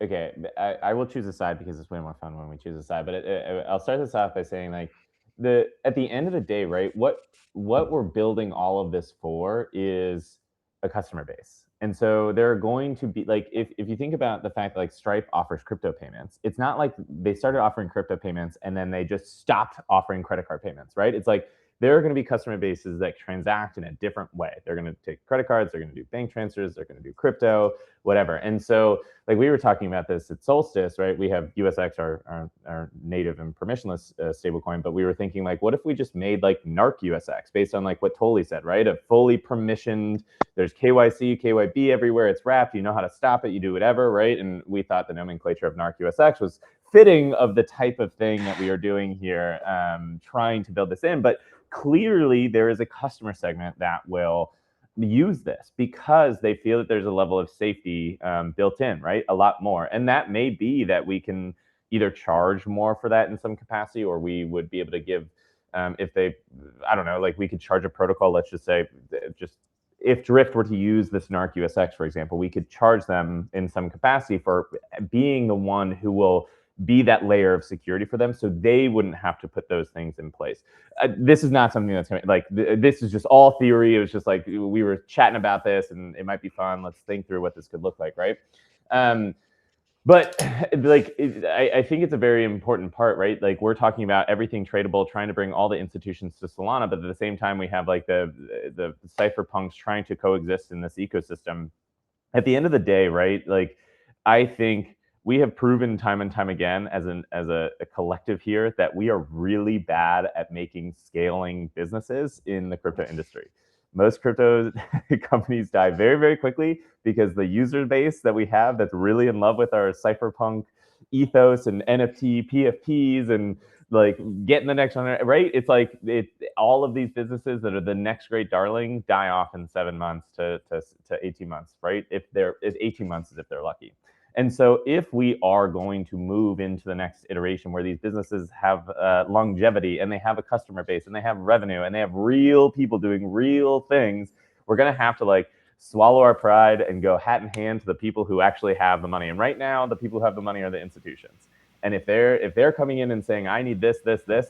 okay, I will choose a side because it's way more fun when we choose a side, but I'll start this off by saying, like, at the end of the day, right, what we're building all of this for is a customer base. And so there are going to be, like, if you think about the fact that, like, Stripe offers crypto payments, it's not like they started offering crypto payments and then they just stopped offering credit card payments, right? It's like there are going to be customer bases that transact in a different way. They're going to take credit cards, they're going to do bank transfers, they're going to do crypto, whatever. And so, like, we were talking about this at Solstice, right? We have USX, our native and permissionless stablecoin, but we were thinking, like, what if we just made, like, NARC USX based on, like, what Tolly said, right? A fully permissioned, there's KYC, KYB everywhere, it's wrapped, you know how to stop it, you do whatever, right? And we thought the nomenclature of NARC USX was fitting of the type of thing that we are doing here, trying to build this in. But clearly there is a customer segment that will use this because they feel that there's a level of safety built in, right? A lot more. And that may be that we can either charge more for that in some capacity, or we would be able to give, if they, I don't know, like, we could charge a protocol, let's just say, just if Drift were to use this NARC USX, for example, we could charge them in some capacity for being the one who will be that layer of security for them, so they wouldn't have to put those things in place. This is not something that's gonna, like, this is just all theory. It was just like we were chatting about this and it might be fun. Let's think through what this could look like, right? But like, I think it's a very important part, right? Like, we're talking about everything tradable, trying to bring all the institutions to Solana, but at the same time, we have, like, the cypherpunks trying to coexist in this ecosystem. At the end of the day, right? Like, I think we have proven time and time again as a collective here that we are really bad at making scaling businesses in the crypto industry. most crypto companies die very, very quickly because the user base that we have that's really in love with our cypherpunk ethos and NFT PFPs and like getting the next one, right? It's like all of these businesses that are the next great darling die off in 7 months to 18 months, right? If 18 months is if they're lucky. And so if we are going to move into the next iteration where these businesses have longevity and they have a customer base and they have revenue and they have real people doing real things, we're going to have to like swallow our pride and go hat in hand to the people who actually have the money. And right now, the people who have the money are the institutions. And if they're coming in and saying, I need this,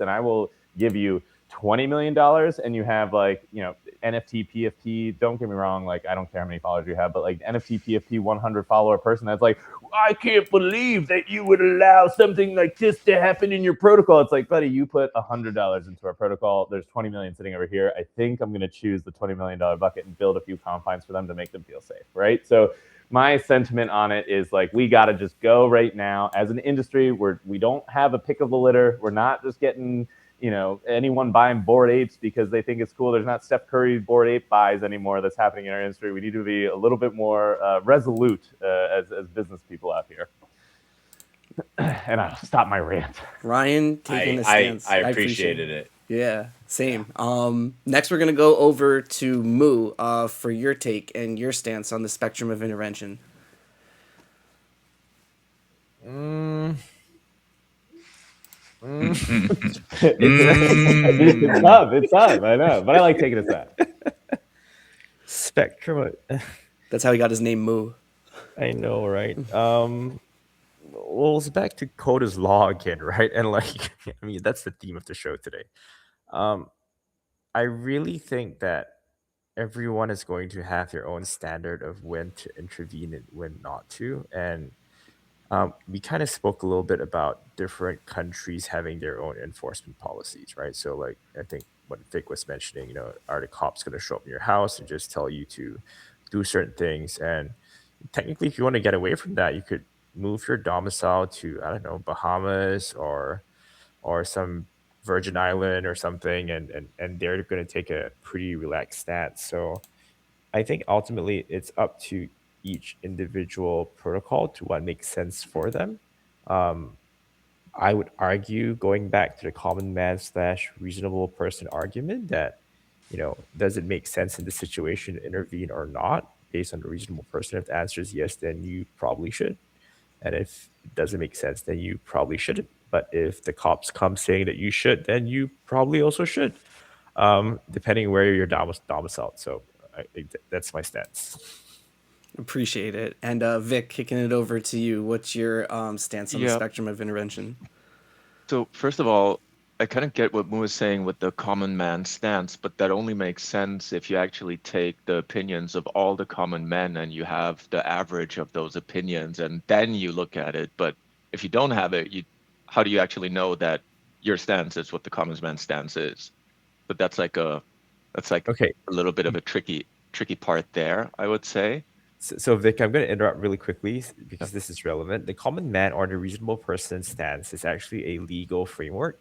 and I will give you $20 million, and you have like, you know, NFT PFP, don't get me wrong, like I don't care how many followers you have, but like NFT PFP 100 follower person that's like, I can't believe that you would allow something like this to happen in your protocol. It's like, buddy, you put $100 into our protocol. There's 20 million sitting over here. I think I'm going to choose the $20 million bucket and build a few confines for them to make them feel safe, right? So my sentiment on it is like, we got to just go right now as an industry. We don't have a pick of the litter. We're not just getting, you know, anyone buying Bored Apes because they think it's cool. There's not Steph Curry Bored Ape buys anymore that's happening in our industry. We need to be a little bit more resolute as business people out here. And I'll stop my rant.
Ryan taking a stance.
I appreciated it.
Yeah, same. Next, we're going to go over to Moo for your take and your stance on the spectrum of intervention.
It's tough, I know, but I like taking a stab.
Spectrum.
That's how he got his name, Moo.
I know, right? Well, it's back to code is law again, right? And like, I mean, that's the theme of the show today. I really think that everyone is going to have their own standard of when to intervene and when not to. And we kind of spoke a little bit about different countries having their own enforcement policies, right? So, like, I think what Vic was mentioning, you know, are the cops going to show up in your house and just tell you to do certain things? And technically, if you want to get away from that, you could move your domicile to, I don't know, Bahamas or some Virgin Island or something, and they're going to take a pretty relaxed stance. So I think ultimately it's up to each individual protocol to what makes sense for them. I would argue, going back to the common man / reasonable person argument, that, you know, does it make sense in this situation to intervene or not based on a reasonable person? If the answer is yes, then you probably should. And if it doesn't make sense, then you probably shouldn't. But if the cops come saying that you should, then you probably also should, depending where you're domiciled. So that's my stance.
Appreciate it. And Vic, kicking it over to you. What's your stance on the spectrum of intervention?
So first of all, I kind of get what Mu was saying with the common man stance, but that only makes sense if you actually take the opinions of all the common men and you have the average of those opinions, and then you look at it. But if you don't have it, how do you actually know that your stance is what the common man's stance is? But that's like okay, a little bit of a tricky part there, I would say.
So Vic, I'm going to interrupt really quickly because this is relevant. The common man or the reasonable person stance is actually a legal framework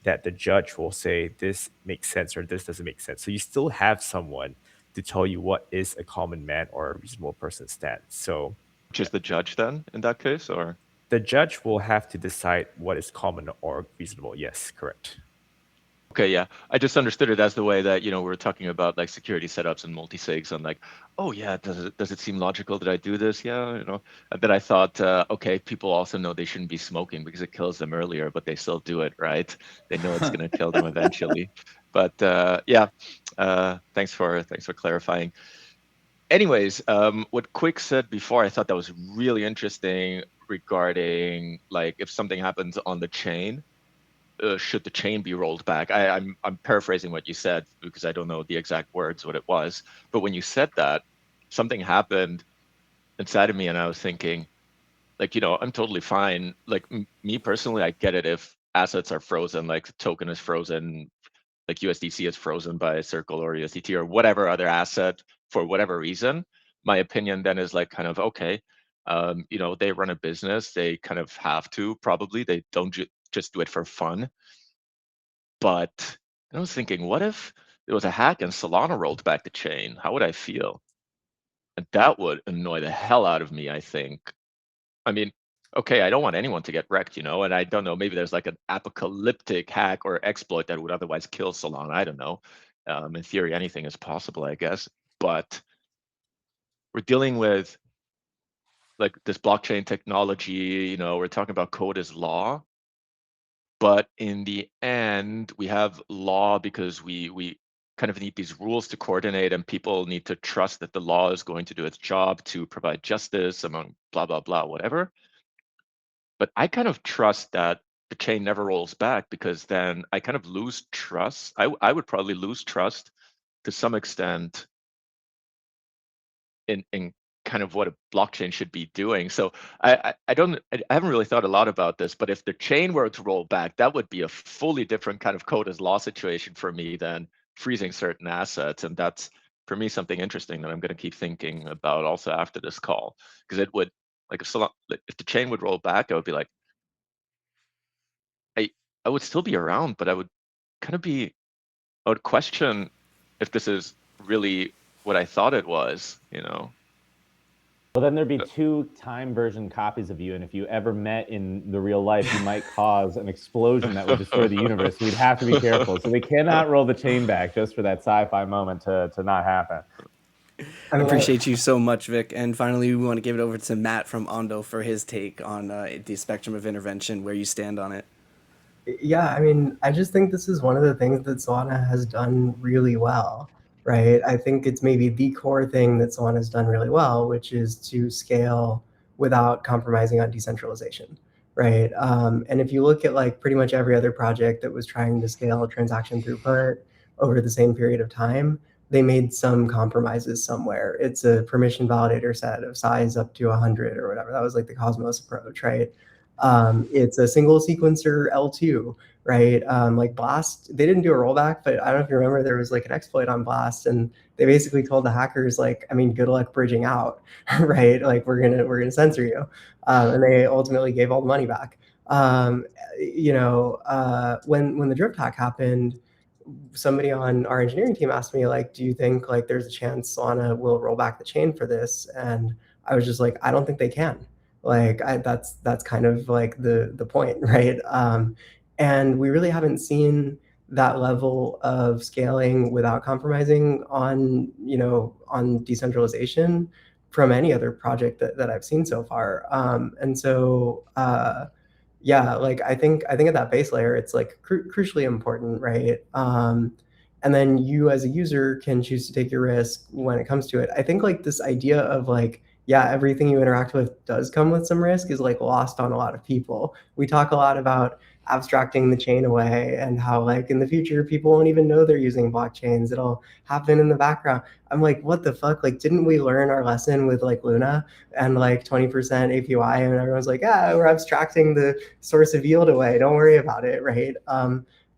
that the judge will say this makes sense or this doesn't make sense. So you still have someone to tell you what is a common man or a reasonable person stance. So
just the judge then in that case, or?
The judge will have to decide what is common or reasonable. Yes, correct.
Okay, yeah. I just understood it as the way that, you know, we were talking about like security setups and multi-sigs and like, oh yeah, does it seem logical that I do this? Yeah, you know. And then I thought, okay, people also know they shouldn't be smoking because it kills them earlier, but they still do it, right? They know it's going to kill them eventually. But yeah, thanks for clarifying. Anyways, what Quick said before, I thought that was really interesting regarding like if something happens on the chain. Should the chain be rolled back? I'm paraphrasing what you said because I don't know the exact words, what it was. But when you said that, something happened inside of me, and I was thinking, like, you know, I'm totally fine. Like me personally, I get it if assets are frozen, like the token is frozen, like USDC is frozen by Circle or USDT or whatever other asset for whatever reason. My opinion then is like kind of okay. You know, they run a business, they kind of have to probably. They don't just do it for fun. But I was thinking, what if there was a hack and Solana rolled back the chain, how would I feel? And that would annoy the hell out of me, I think. I mean, okay, I don't want anyone to get wrecked, and I don't know, maybe there's like an apocalyptic hack or exploit that would otherwise kill Solana. I don't know. In theory, anything is possible, I guess. But we're dealing with like this blockchain technology, we're talking about code as law. But in the end, we have law because we kind of need these rules to coordinate, and people need to trust that the law is going to do its job to provide justice among blah, blah, blah, whatever. But I kind of trust that the chain never rolls back, because then I kind of lose trust. I would probably lose trust to some extent in kind of what a blockchain should be doing. So I haven't really thought a lot about this, but if the chain were to roll back, that would be a fully different kind of code as law situation for me than freezing certain assets. And that's, for me, something interesting that I'm going to keep thinking about also after this call, because it would, like, if the chain would roll back, I would be like, I would still be around, but I would question if this is really what I thought it was,
Well, then there'd be 2 time version copies of you, and if you ever met in the real life, you might cause an explosion that would destroy the universe. We'd have to be careful. So they cannot roll the chain back just for that sci-fi moment to not happen.
I appreciate you so much, Vic. And finally, we want to give it over to Matt from Ondo for his take on the spectrum of intervention, where you stand on it.
Yeah, I mean, I just think this is one of the things that Solana has done really well, right? I think it's maybe the core thing that Solana has done really well, which is to scale without compromising on decentralization, right? And if you look at like pretty much every other project that was trying to scale transaction throughput over the same period of time, they made some compromises somewhere. It's a permission validator set of size up to 100 or whatever. That was like the Cosmos approach, right? It's a single sequencer L2, right? Like Blast, they didn't do a rollback, but I don't know if you remember, there was like an exploit on Blast, and they basically told the hackers, like, I mean, good luck bridging out, right? Like we're gonna censor you, and they ultimately gave all the money back. When the drift hack happened, somebody on our engineering team asked me, like, do you think like there's a chance Solana will roll back the chain for this? And I was just like, I don't think they can. Like that's kind of like the point, right? And we really haven't seen that level of scaling without compromising on decentralization from any other project that I've seen so far. And so yeah, like I think at that base layer, it's like crucially important, right? And then you as a user can choose to take your risk when it comes to it. I think like this idea of like, yeah, everything you interact with does come with some risk is like lost on a lot of people. We talk a lot about abstracting the chain away and how like in the future people won't even know they're using blockchains. It'll happen in the background. I'm like, what the fuck? Like, didn't we learn our lesson with like Luna and like 20% APY? And everyone's like, yeah, we're abstracting the source of yield away. Don't worry about it, right?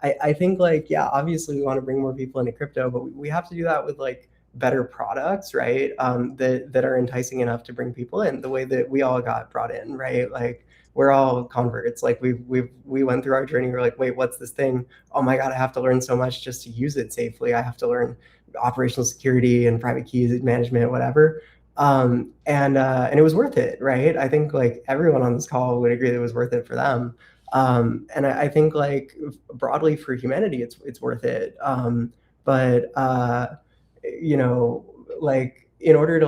I think like, yeah, obviously we want to bring more people into crypto, but we have to do that with like better products, right? That are enticing enough to bring people in the way that we all got brought in, right? Like we're all converts. Like we went through our journey. We're like, wait, what's this thing? Oh my God, I have to learn so much just to use it safely. I have to learn operational security and private keys management, whatever. And it was worth it, right? I think like everyone on this call would agree that it was worth it for them. And I think like broadly for humanity, it's worth it. But like in order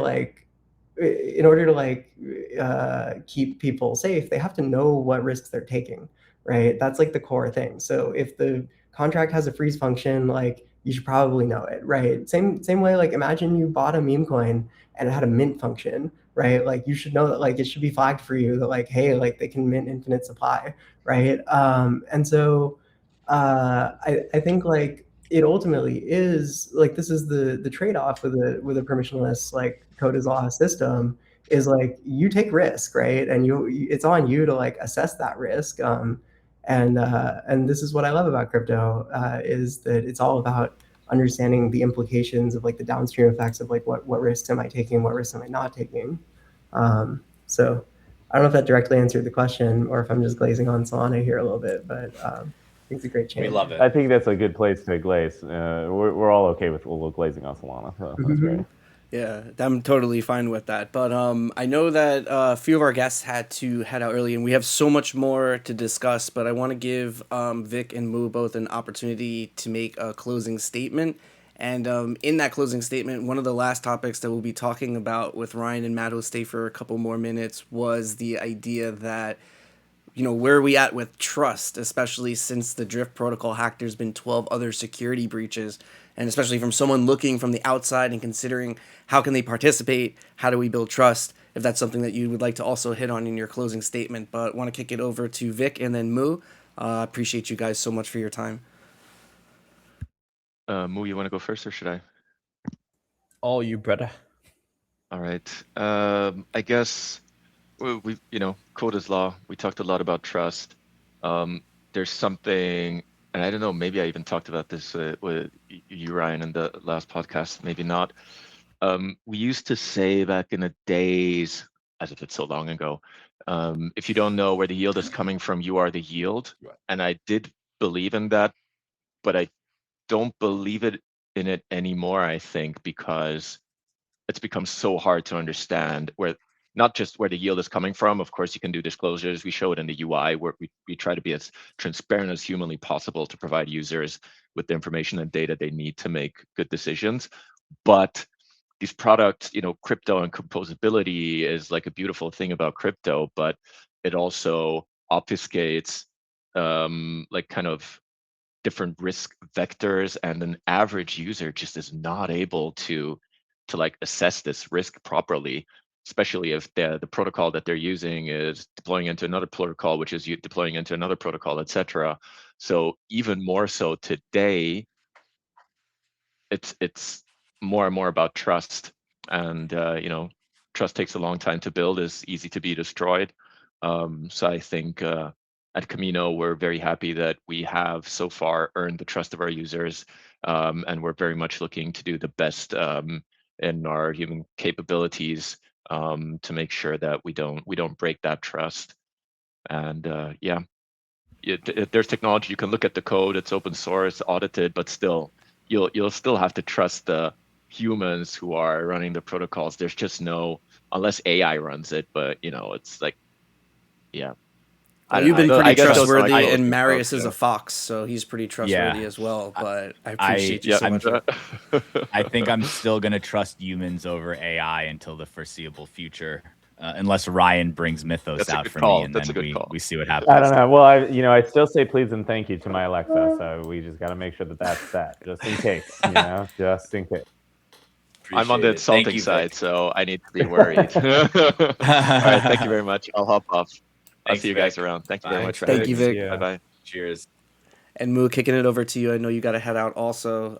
to keep people safe, they have to know what risks they're taking, right? That's like the core thing. So if the contract has a freeze function, like you should probably know it, right? Same way, like imagine you bought a meme coin and it had a mint function, right? Like you should know that like it should be flagged for you that like, hey, like they can mint infinite supply, right? And so I think like it ultimately is like this is the trade-off with a permissionless like code as law system is like you take risk, right? And it's on you to like assess that risk. And this is what I love about crypto is that it's all about understanding the implications of like the downstream effects of like what risks am I taking, what risks am I not taking. So I don't know if that directly answered the question or if I'm just glazing on Solana here a little bit, but it's a great change.
We love it.
I think that's a good place to glaze. We're all okay with a little glazing on Solana. So that's great.
Yeah, I'm totally fine with that. But I know that a few of our guests had to head out early, and we have so much more to discuss. But I want to give Vic and Moo both an opportunity to make a closing statement. And in that closing statement, one of the last topics that we'll be talking about with Ryan and Matt, who'll stay for a couple more minutes, was the idea that, you know, where are we at with trust, especially since the Drift protocol hack, there's been 12 other security breaches. And especially from someone looking from the outside and considering how can they participate, how do we build trust, if that's something that you would like to also hit on in your closing statement. But want to kick it over to Vic and then Moo. Appreciate you guys so much for your time.
Moo, you want to go first or should I?
All you, brother.
All right. I guess we code is law. We talked a lot about trust. There's something, and I don't know, maybe I even talked about this with you, Ryan, in the last podcast, maybe not. We used to say back in the days, as if it's so long ago, if you don't know where the yield is coming from, you are the yield.
Right.
And I did believe in that, but I don't believe in it anymore, I think, because it's become so hard to understand where, not just where the yield is coming from. Of course, you can do disclosures. We show it in the UI where we try to be as transparent as humanly possible to provide users with the information and data they need to make good decisions. But these products, crypto and composability is like a beautiful thing about crypto, but it also obfuscates like kind of different risk vectors, and an average user just is not able to like assess this risk properly, especially if the protocol that they're using is deploying into another protocol, which is deploying into another protocol, etc. So even more so today, it's more and more about trust, and trust takes a long time to build, is easy to be destroyed. So I think at Kamino, we're very happy that we have so far earned the trust of our users, and we're very much looking to do the best in our human capabilities to make sure that we don't break that trust. And there's technology, you can look at the code, it's open source, audited, but still you'll still have to trust the humans who are running the protocols. There's just no, unless AI runs it, but it's like, yeah.
You've been pretty trustworthy,
like
and Marius is a fox, so he's pretty trustworthy as well. But I appreciate you so much.
I think I'm still going to trust humans over AI until the foreseeable future, unless Ryan brings Mythos out for me, and then we see what happens.
I don't know. Well, I still say please and thank you to my Alexa, so we just got to make sure that that's set, just in case, just in case.
I'm on the insulting side, so I need to be worried. All right, thank you very much. I'll hop off. I'll see you guys around. Thank you very much.
Thank you, Vic.
Bye-bye.
Cheers.
And Moo, kicking it over to you. I know you got to head out also.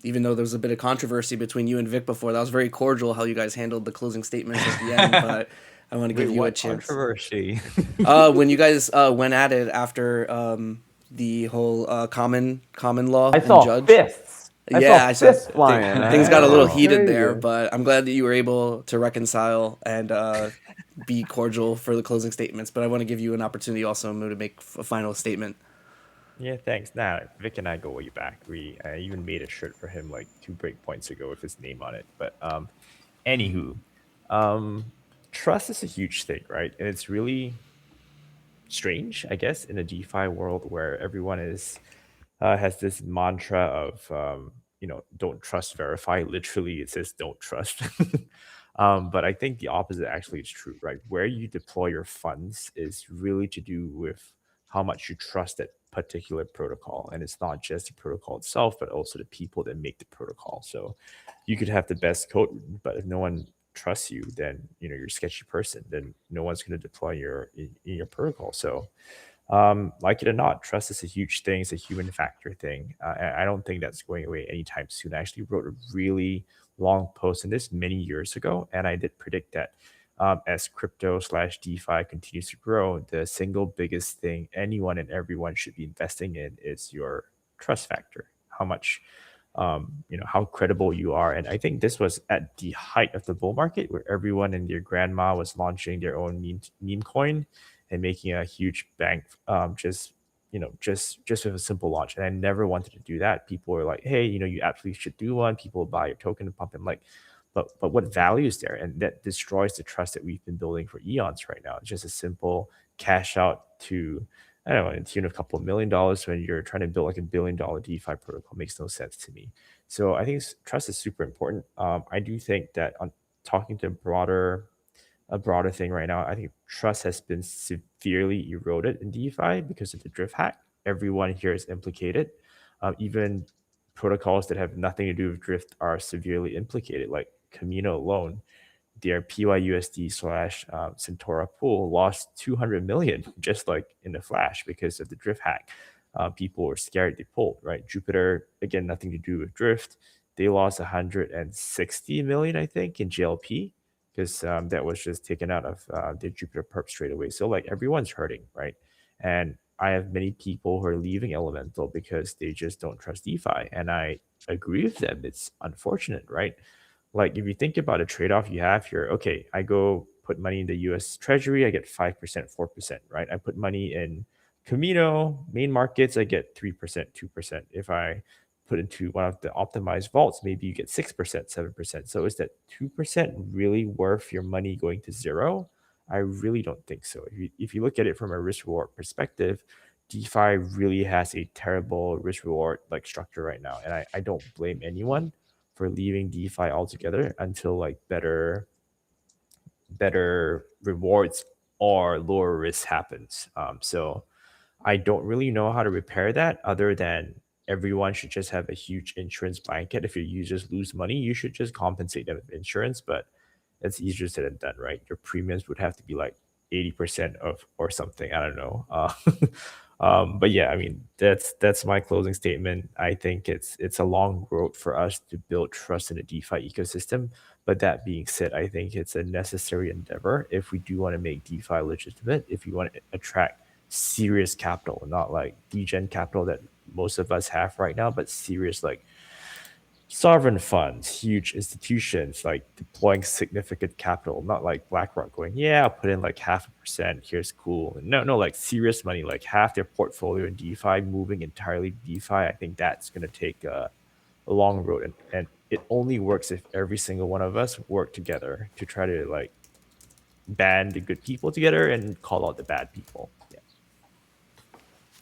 Even though there was a bit of controversy between you and Vic before, that was very cordial how you guys handled the closing statements at the end. But I want to give you a chance.
Controversy.
When you guys went at it after the whole common law
I saw
judge.
Fists.
I saw
fists flying.
Things got a little heated there, but I'm glad that you were able to reconcile and be cordial for the closing statements. But I want to give you an opportunity also, Moo, to make a final statement.
Yeah, thanks. Nah, Vic and I go way back. I even made a shirt for him like 2 breakpoints ago with his name on it. But anywho, trust is a huge thing, right? And it's really strange, I guess, in a DeFi world where everyone has this mantra of don't trust, verify. Literally, it says don't trust. But I think the opposite actually is true, right? Where you deploy your funds is really to do with how much you trust that particular protocol. And it's not just the protocol itself, but also the people that make the protocol. So you could have the best code, but if no one trusts you, then you're a sketchy person. Then no one's going to deploy your protocol. So like it or not, trust is a huge thing. It's a human factor thing. I don't think that's going away anytime soon. I actually wrote a really long post on this many years ago, and I did predict that as crypto/DeFi continues to grow, the single biggest thing anyone and everyone should be investing in is your trust factor. How much, how credible you are. And I think this was at the height of the bull market, where everyone and their grandma was launching their own meme coin and making a huge bank just just with a simple launch. And I never wanted to do that. People were like, hey, you absolutely should do one. People buy your token and pump them. Like, but what value is there? And that destroys the trust that we've been building for eons right now. It's just a simple cash out to, I don't know, in tune of a couple of $1 million when you're trying to build like $1 billion DeFi protocol. Makes no sense to me. So I think trust is super important. I do think that on talking to a broader thing right now, I think trust has been severely eroded in DeFi because of the drift hack. Everyone here is implicated. Even protocols that have nothing to do with drift are severely implicated, like Kamino alone. Their PYUSD / Centaura pool lost 200 million just like in a flash because of the drift hack. People were scared, they pulled, right? Jupiter, again, nothing to do with drift. They lost 160 million, I think, in JLP because that was just taken out of the Jupiter perp straight away. So like everyone's hurting, right? And I have many people who are leaving Elemental because they just don't trust DeFi. And I agree with them. It's unfortunate, right? Like if you think about a trade-off you have here, okay, I go put money in the US Treasury, I get 5%, 4%, right? I put money in Kamino, main markets, I get 3%, 2%. If I put into one of the optimized vaults, maybe you get 6%, 7%. So is that 2% really worth your money going to zero? I really don't think so. If you look at it from a risk reward perspective, DeFi really has a terrible risk reward like structure right now. And I don't blame anyone for leaving DeFi altogether until like better rewards or lower risk happens. So I don't really know how to repair that other than everyone should just have a huge insurance blanket. If your users lose money, you should just compensate them with insurance, but it's easier said than done, right? Your premiums would have to be like 80% of or something. I don't know. But yeah, I mean, that's my closing statement. I think it's a long road for us to build trust in the DeFi ecosystem. But that being said, I think it's a necessary endeavor if we do want to make DeFi legitimate, if you want to attract serious capital, not like degen capital that most of us have right now, but serious like sovereign funds, huge institutions like deploying significant capital, not like BlackRock going, yeah, I'll put in like 0.5%. Here's cool. No, like serious money, like half their portfolio in DeFi, moving entirely DeFi. I think that's going to take a long road, and it only works if every single one of us work together to try to like band the good people together and call out the bad people. Yeah.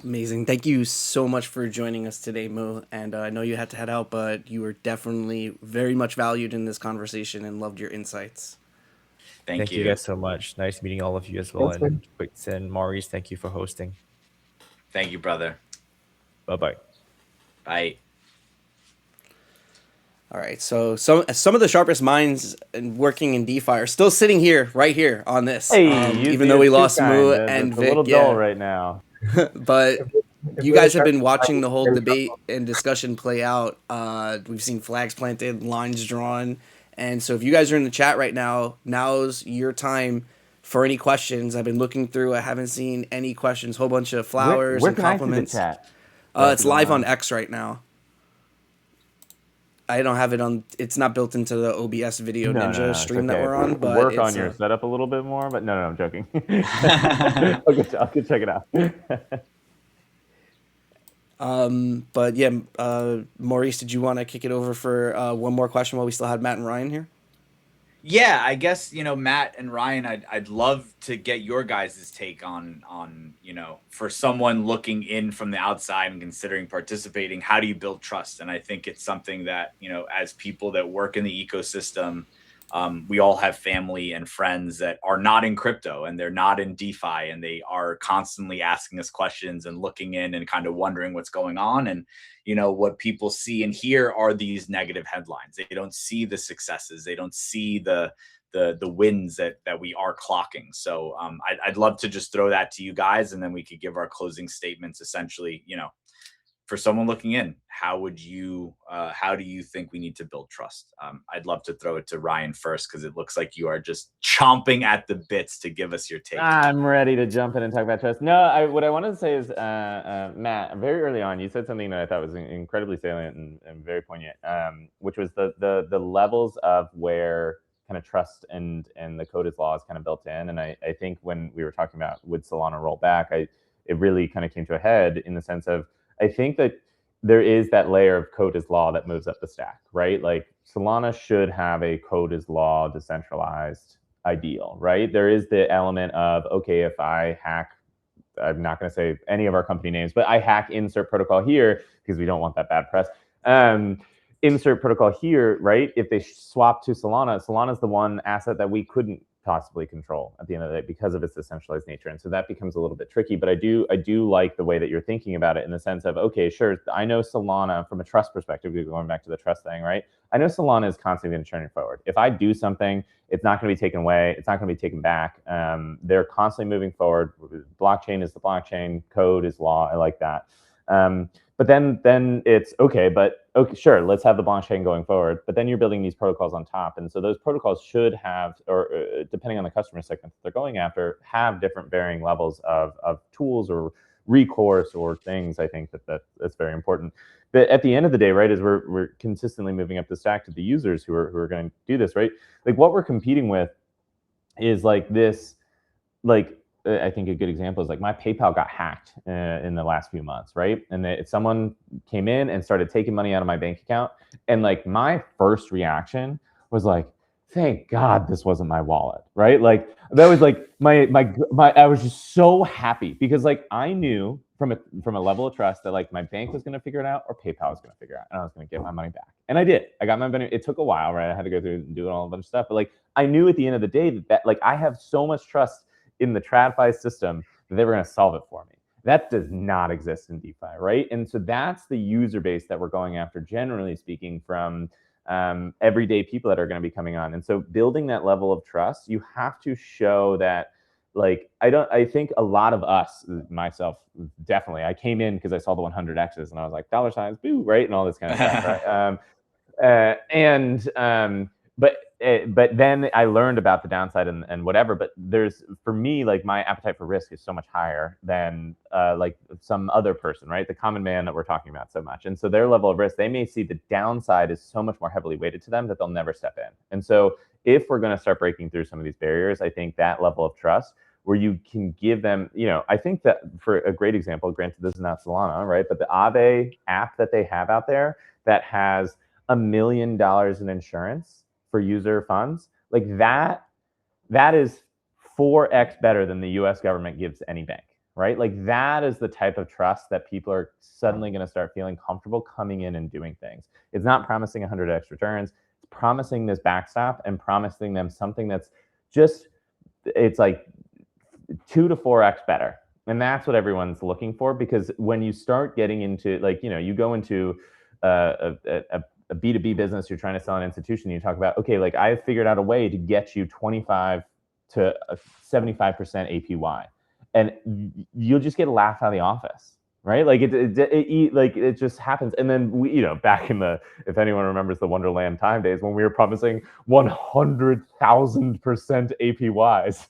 Amazing. Thank you so much for joining us today, Mo. And I know you had to head out, but you were definitely very much valued in this conversation and loved your insights.
Thank you guys so much. Nice meeting all of you as well.
Thanks,
and Quicks and Maurice, thank you for hosting.
Thank you, brother.
Bye-bye.
Bye.
All right. So some of the sharpest minds working in DeFi are still sitting here, right here on this. Even though we lost Moo and
it's
Vic.
a little dull right now.
But you guys have been watching the whole debate and discussion play out. We've seen flags planted, lines drawn. And so if you guys are in the chat right now, now's your time for any questions. I've been looking through. I haven't seen any questions. Whole bunch of flowers
Where
and
can
compliments.
I see the chat?
It's live on X right now. I don't have it on. It's not built into the OBS Video Ninja stream that we're on. But
work on your setup a little bit more. But no, I'm joking. I'll go check it out.
But yeah, Maurice, did you want to kick it over for one more question while we still had Matt and Ryan here?
Yeah, I guess, Matt and Ryan, I'd love to get your guys' take on, for someone looking in from the outside and considering participating, how do you build trust? And I think it's something that, as people that work in the ecosystem, we all have family and friends that are not in crypto and they're not in DeFi, and they are constantly asking us questions and looking in and kind of wondering what's going on. And, what people see and hear are these negative headlines. They don't see the successes. They don't see the wins that we are clocking. So I'd love to just throw that to you guys, and then we could give our closing statements essentially, for someone looking in, how do you think we need to build trust? I'd love to throw it to Ryan first, because it looks like you are just chomping at the bits to give us your take.
I'm ready to jump in and talk about trust. No, what I wanted to say is, Matt, very early on, you said something that I thought was incredibly salient and very poignant, which was the levels of where kind of trust and the code is law is kind of built in. And I think when we were talking about would Solana roll back, it really kind of came to a head in the sense of, I think that there is that layer of code is law that moves up the stack, right? Like Solana should have a code is law decentralized ideal, right? There is the element of, okay, if I hack, I'm not going to say any of our company names, but I hack insert protocol here because we don't want that bad press. Insert protocol here, right? If they swap to Solana, Solana is the one asset that we couldn't possibly control at the end of the day because of its decentralized nature, and so that becomes a little bit tricky. But I do like the way that you're thinking about it in the sense of, okay, sure, I know Solana from a trust perspective, going back to the trust thing, right? I know Solana is constantly going to churn forward. If I do something, it's not going to be taken away. It's not going to be taken back. They're constantly moving forward. Blockchain is the blockchain. Code is law. I like that. But then it's okay, sure, let's have the blockchain going forward. But then you're building these protocols on top. And so those protocols should have, or depending on the customer segment that they're going after, have different varying levels of tools or recourse or things. I think that's very important. But at the end of the day, right, as we're consistently moving up the stack to the users who are going to do this, right? Like what we're competing with is like this, like, I think a good example is like my PayPal got hacked in the last few months, right? And someone came in and started taking money out of my bank account. And like my first reaction was like, thank God this wasn't my wallet, right? Like that was like my I was just so happy because like I knew from a level of trust that like my bank was going to figure it out or PayPal was going to figure it out and I was going to get my money back. And I did. I got my money. It took a while, right? I had to go through and do all a bunch of stuff. But like I knew at the end of the day that like I have so much trust in the TradFi system that they were going to solve it for me. That does not exist in DeFi, right? And so that's the user base that we're going after, generally speaking, from everyday people that are going to be coming on. And so building that level of trust, you have to show that, like, I think a lot of us, myself, definitely, I came in because I saw the 100Xs and I was like, dollar signs, boo, right? And all this kind of stuff, right? But then I learned about the downside and whatever. But there's, for me, like my appetite for risk is so much higher than like some other person, right? The common man that we're talking about so much. And so their level of risk, they may see the downside is so much more heavily weighted to them that they'll never step in. And so if we're going to start breaking through some of these barriers, I think that level of trust where you can give them, I think that for a great example, granted this is not Solana, right? But the Aave app that they have out there that has $1 million in insurance for user funds, like that is 4x better than the US government gives any bank, right? Like that is the type of trust that people are suddenly going to start feeling comfortable coming in and doing things. It's not promising 100x returns. It's promising this backstop and promising them something that's just, it's like 2 to 4x better. And that's what everyone's looking for, because when you start getting into, like, you go into a B2B business, you're trying to sell an institution, you talk about, okay, like I've figured out a way to get you 25 to 75% APY, and you'll just get a laugh out of the office, right? Like it just happens. And then we, back in the, if anyone remembers the Wonderland time days when we were promising 100,000% APYs,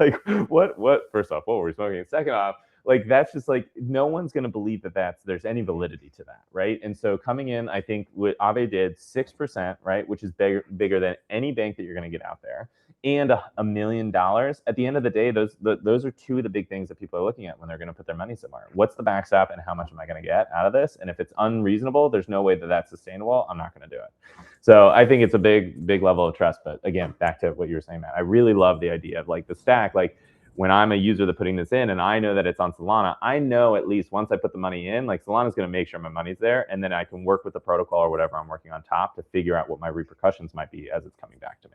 like what? First off, what were we smoking? Second off, like that's just like no one's going to believe that there's any validity to that, right? And so coming in, I think what Aave did, 6%, right, which is bigger than any bank that you're going to get out there, and $1 million. At the end of the day, those are two of the big things that people are looking at when they're going to put their money somewhere. What's the backstop, and how much am I going to get out of this? And if it's unreasonable, there's no way that that's sustainable. I'm not going to do it. So I think it's a big level of trust. But again, back to what you were saying, Matt, I really love the idea of like the stack, like. When I'm a user that's putting this in and I know that it's on Solana, I know at least once I put the money in, like Solana's going to make sure my money's there, and then I can work with the protocol or whatever I'm working on top to figure out what my repercussions might be as it's coming back to me.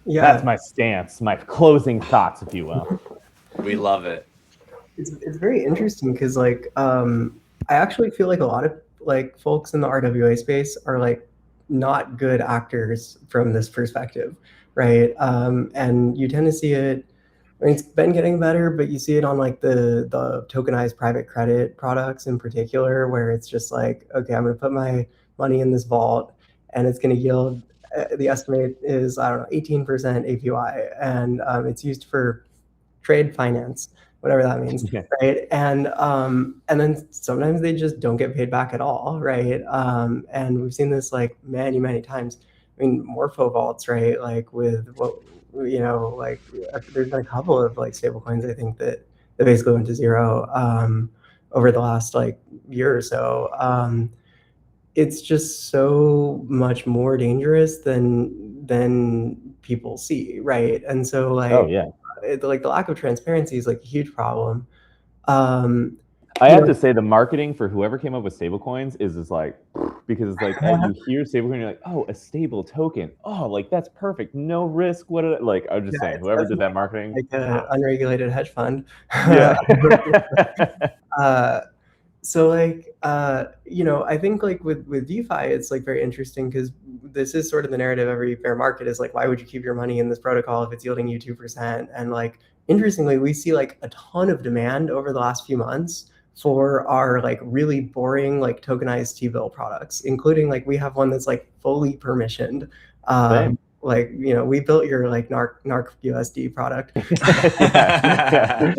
Yeah,
that's my stance, my closing thoughts, if you will.
We love it.
It's very interesting because like I actually feel like a lot of like folks in the RWA space are like not good actors from this perspective. Right. And you tend to see it, I mean, it's been getting better, but you see it on like the tokenized private credit products in particular, where it's just like, okay, I'm going to put my money in this vault and it's going to yield, the estimate is, I don't know, 18% APY. And it's used for trade finance, whatever that means. Yeah. Right. And then sometimes they just don't get paid back at all. Right. And we've seen this like many times. I mean, Morpho vaults, right? Like with what, like there's been a couple of like stable coins, I think that that basically went to zero over the last like year or so. It's just so much more dangerous than people see, right? And so like,
Oh yeah.
Like the lack of transparency is like a huge problem. Um,
I
you
have
know,
to say the marketing for whoever came up with stablecoins is just like, because it's like you hear stablecoin, you're like, oh, a stable token. Oh, like that's perfect. No risk. What did like I'm just
yeah,
saying,
it's
whoever did
definitely
that marketing.
like an unregulated hedge fund.
Yeah.
uh, so like I think like with DeFi, it's like very interesting because this is sort of the narrative every bear market is like, why would you keep your money in this protocol if it's yielding you 2%? And like interestingly, we see like a ton of demand over the last few months for our like really boring like tokenized T-bill products, including like we have one that's like fully permissioned.
Same.
Like we built your like narc USD product.
Yeah.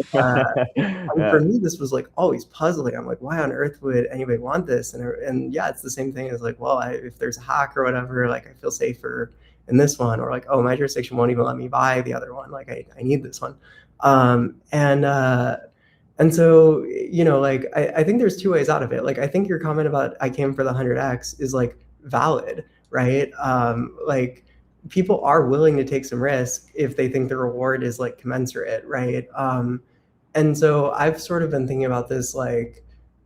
And for me, this was like always puzzling. I'm like, why on earth would anybody want this? And yeah, it's the same thing as like, well, if there's a hack or whatever, like I feel safer in this one, or like, oh, my jurisdiction won't even let me buy the other one. Like I need this one. And so like I think there's two ways out of it. Like I think your comment about I came for the 100x is like valid, right? Like people are willing to take some risk if they think the reward is like commensurate, right? And so I've sort of been thinking about this like,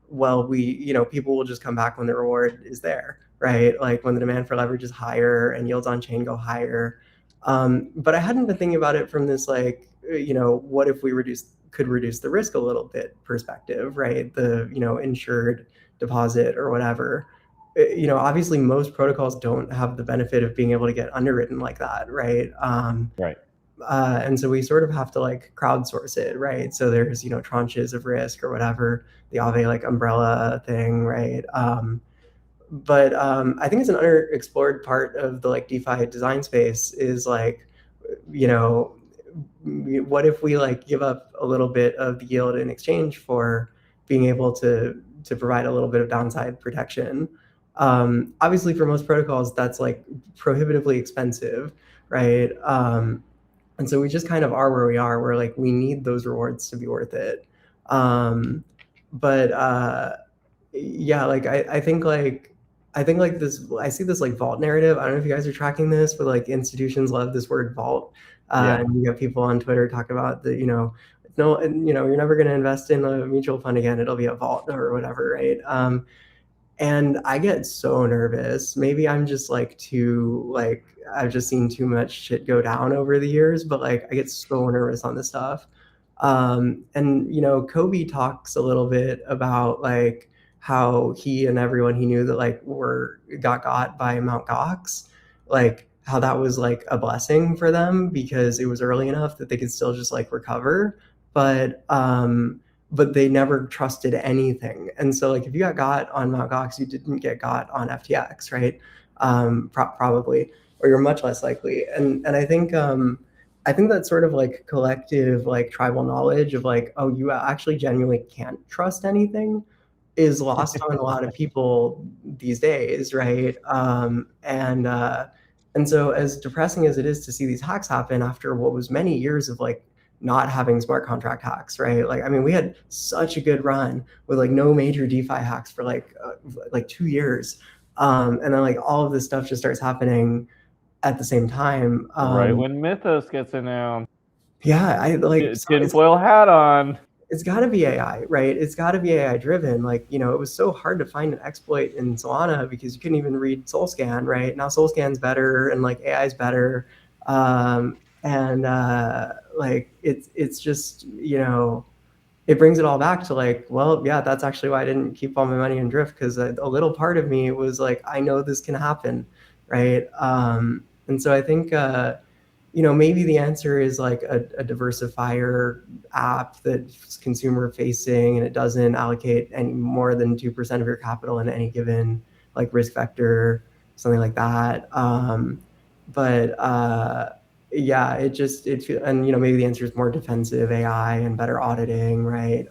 well, people will just come back when the reward is there, right? Like when the demand for leverage is higher and yields on chain go higher. But I hadn't been thinking about it from this like, what if we could reduce the risk a little bit perspective, right? The insured deposit or whatever. Obviously most protocols don't have the benefit of being able to get underwritten like that, right?
Right.
And so we sort of have to like crowdsource it, right? So there's tranches of risk or whatever, the Aave like umbrella thing, right? But I think it's an underexplored part of the like DeFi design space is like, what if we like give up a little bit of the yield in exchange for being able to provide a little bit of downside protection? Obviously, for most protocols, that's like prohibitively expensive, right? And so we just kind of are where we are, where like we need those rewards to be worth it. But yeah, like I think like this, I see this like vault narrative. I don't know if you guys are tracking this, but like institutions love this word vault. And you got people on Twitter talk about the, no, and you're never going to invest in a mutual fund again. It'll be a vault or whatever, right? And I get so nervous. Maybe I'm just like I've just seen too much shit go down over the years, but like I get so nervous on this stuff. And Kobe talks a little bit about like how he and everyone he knew that like got by Mount Gox, like how that was like a blessing for them because it was early enough that they could still just like recover. But they never trusted anything. And so like if you got on Mt. Gox, you didn't get got on FTX, right? Probably, or you're much less likely. And I think that's sort of like collective like tribal knowledge of like, oh, you actually genuinely can't trust anything is lost on a lot of people these days, right? And so as depressing as it is to see these hacks happen after what was many years of like not having smart contract hacks, right? Like, I mean, we had such a good run with like no major DeFi hacks for like 2 years. And then like all of this stuff just starts happening at the same time.
Right when Mythos gets announced.
Yeah, I like
tinfoil hat on.
It's got to be AI, right? It's got to be AI driven. Like, it was so hard to find an exploit in Solana because you couldn't even read SolScan, right? Now SolScan's better and like AI is better. Like it's just, it brings it all back to like, well, yeah, that's actually why I didn't keep all my money in Drift because a little part of me was like, I know this can happen, right? And so I think, maybe the answer is like a diversifier app that's consumer facing and it doesn't allocate any more than 2% of your capital in any given like risk vector, something like that. Yeah, and maybe the answer is more defensive AI and better auditing, right?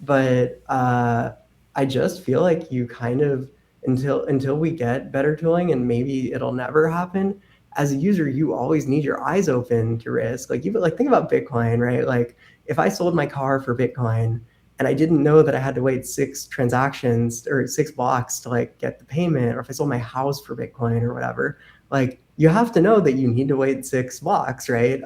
But I just feel like you kind of until we get better tooling, and maybe it'll never happen, as a user, you always need your eyes open to risk. Like even like think about Bitcoin, right? Like if I sold my car for Bitcoin and I didn't know that I had to wait 6 transactions or 6 blocks to like get the payment, or if I sold my house for Bitcoin or whatever, like you have to know that you need to wait 6 blocks, right?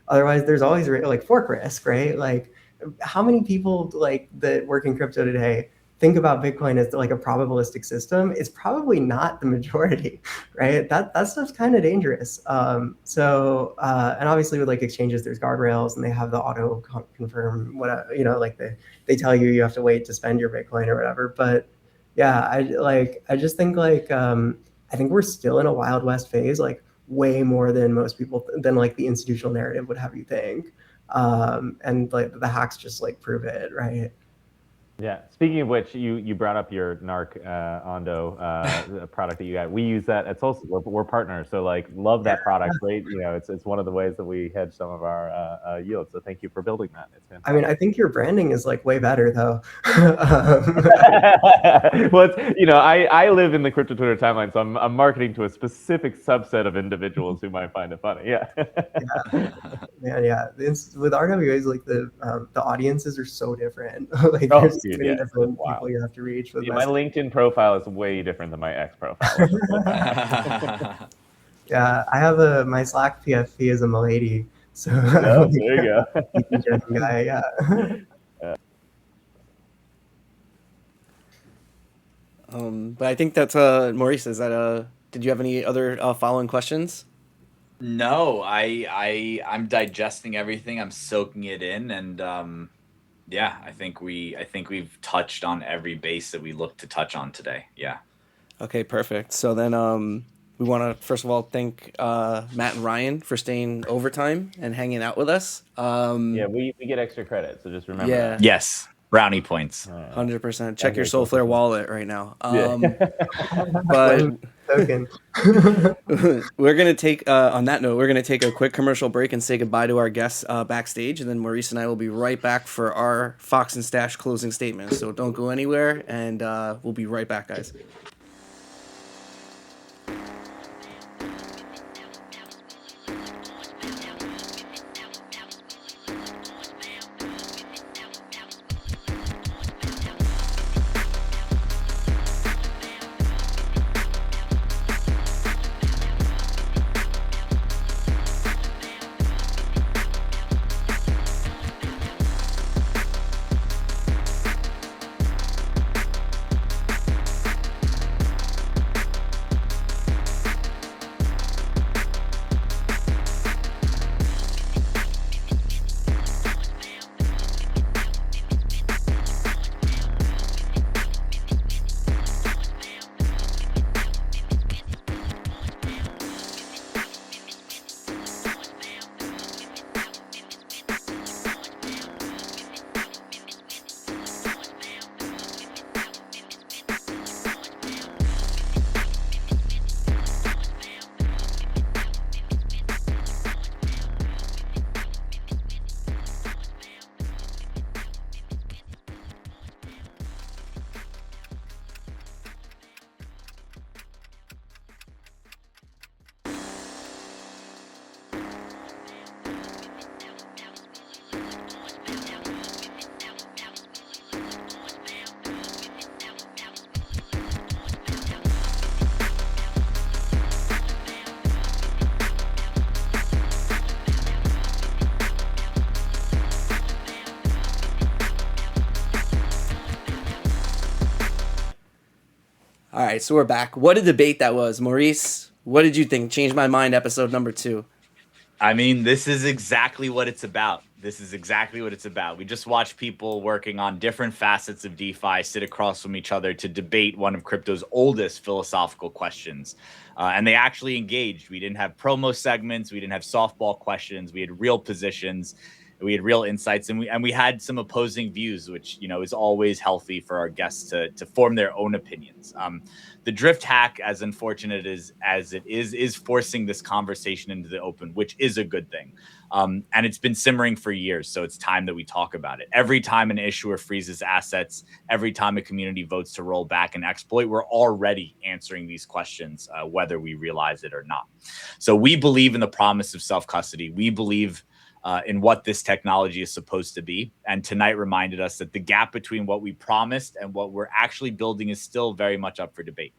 Otherwise, there's always like fork risk, right? Like how many people like that work in crypto today think about Bitcoin as like a probabilistic system? It's probably not the majority, right? That stuff's kind of dangerous. And obviously with like exchanges, there's guardrails and they have the auto confirm whatever, like they tell you have to wait to spend your Bitcoin or whatever. But yeah, I just think like I think we're still in a Wild West phase, like way more than most people than like the institutional narrative would have you think. And like the hacks just like prove it, right?
Yeah. Speaking of which, you brought up your NARC Ondo product that you got. We use that at Solstice. We're partners, so like love that product. Great, it's one of the ways that we hedge some of our yields. So thank you for building that. It's fantastic.
I mean, I think your branding is like way better though.
Well, I live in the crypto Twitter timeline, so I'm marketing to a specific subset of individuals who might find it funny. Yeah.
Yeah. With RWAs, like the audiences are so different. Like
Oh,
there's
dude,
so many
yeah.
different
Wow.
people you have to reach. With
My LinkedIn profile is way different than my X profile.
Yeah, I have my Slack PFP is a milady. So
Oh, there you go.
guy, yeah.
But I think that's Maurice. Is that did you have any other following questions?
No, I'm digesting everything. I'm soaking it in, and yeah, I think we've touched on every base that we look to touch on today. Yeah.
Okay, perfect. So then we want to first of all thank Matt and Ryan for staying overtime and hanging out with us.
Yeah, we get extra credit, so just remember that.
Yes, brownie points.
100%. Check your Soulflare wallet right now.
But
we're gonna take on that note, we're gonna take a quick commercial break and say goodbye to our guests backstage, and then Maurice and I will be right back for our Fox and Stash closing statements. So don't go anywhere, and we'll be right back, guys. All right, so we're back. What a debate that was. Maurice, what did you think? Change My Mind, episode number 2.
I mean, this is exactly what it's about. We just watched people working on different facets of DeFi sit across from each other to debate one of crypto's oldest philosophical questions. And they actually engaged. We didn't have promo segments. We didn't have softball questions. We had real positions. We had real insights, and we had some opposing views, which, you know, is always healthy for our guests to form their own opinions. The drift hack, as unfortunate as it is forcing this conversation into the open, which is a good thing. And it's been simmering for years, so it's time that we talk about it. Every time an issuer freezes assets, every time a community votes to roll back an exploit, we're already answering these questions, whether we realize it or not. So we believe in the promise of self-custody. We believe in what this technology is supposed to be. And tonight reminded us that the gap between what we promised and what we're actually building is still very much up for debate.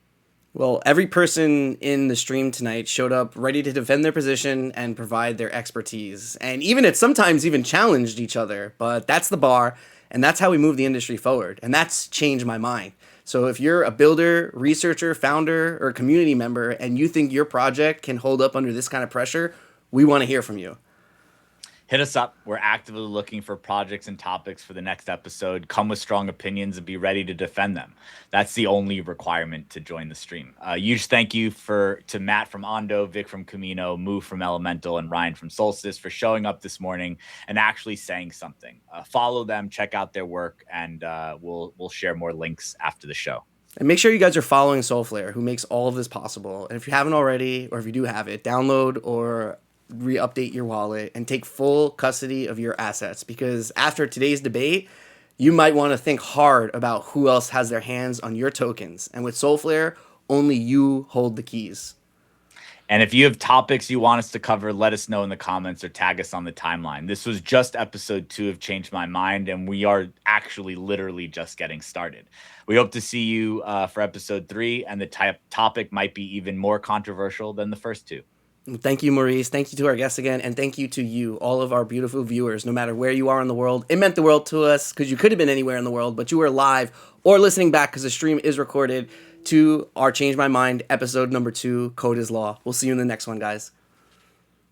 Well, every person in the stream tonight showed up ready to defend their position and provide their expertise. And even it sometimes even challenged each other, but that's the bar, and that's how we move the industry forward. And that's changed my mind. So if you're a builder, researcher, founder, or community member, and you think your project can hold up under this kind of pressure, we want to hear from you.
Hit us up. We're actively looking for projects and topics for the next episode. Come with strong opinions and be ready to defend them. That's the only requirement to join the stream. Huge thank you to Matt from Ondo, Vic from Kamino, Moo from Elemental, and Ryan from Solstice for showing up this morning and actually saying something. Follow them, check out their work, and we'll share more links after the show.
And make sure you guys are following Soulflare, who makes all of this possible. And if you haven't already, or if you do have it, download or re-update your wallet and take full custody of your assets, because after today's debate, you might want to think hard about who else has their hands on your tokens. And with Soulflare, only you hold the keys.
And if you have topics you want us to cover, let us know in the comments or tag us on the timeline. This was just episode 2 of Change My Mind, and we are actually literally just getting started. We hope to see you for episode 3, and the topic might be even more controversial than the first 2.
Thank you, Maurice. Thank you to our guests again. And thank you to you, all of our beautiful viewers, no matter where you are in the world. It meant the world to us because you could have been anywhere in the world, but you were live or listening back because the stream is recorded to our Change My Mind episode number 2, Code is Law. We'll see you in the next one, guys.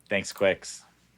Thanks, Quicks.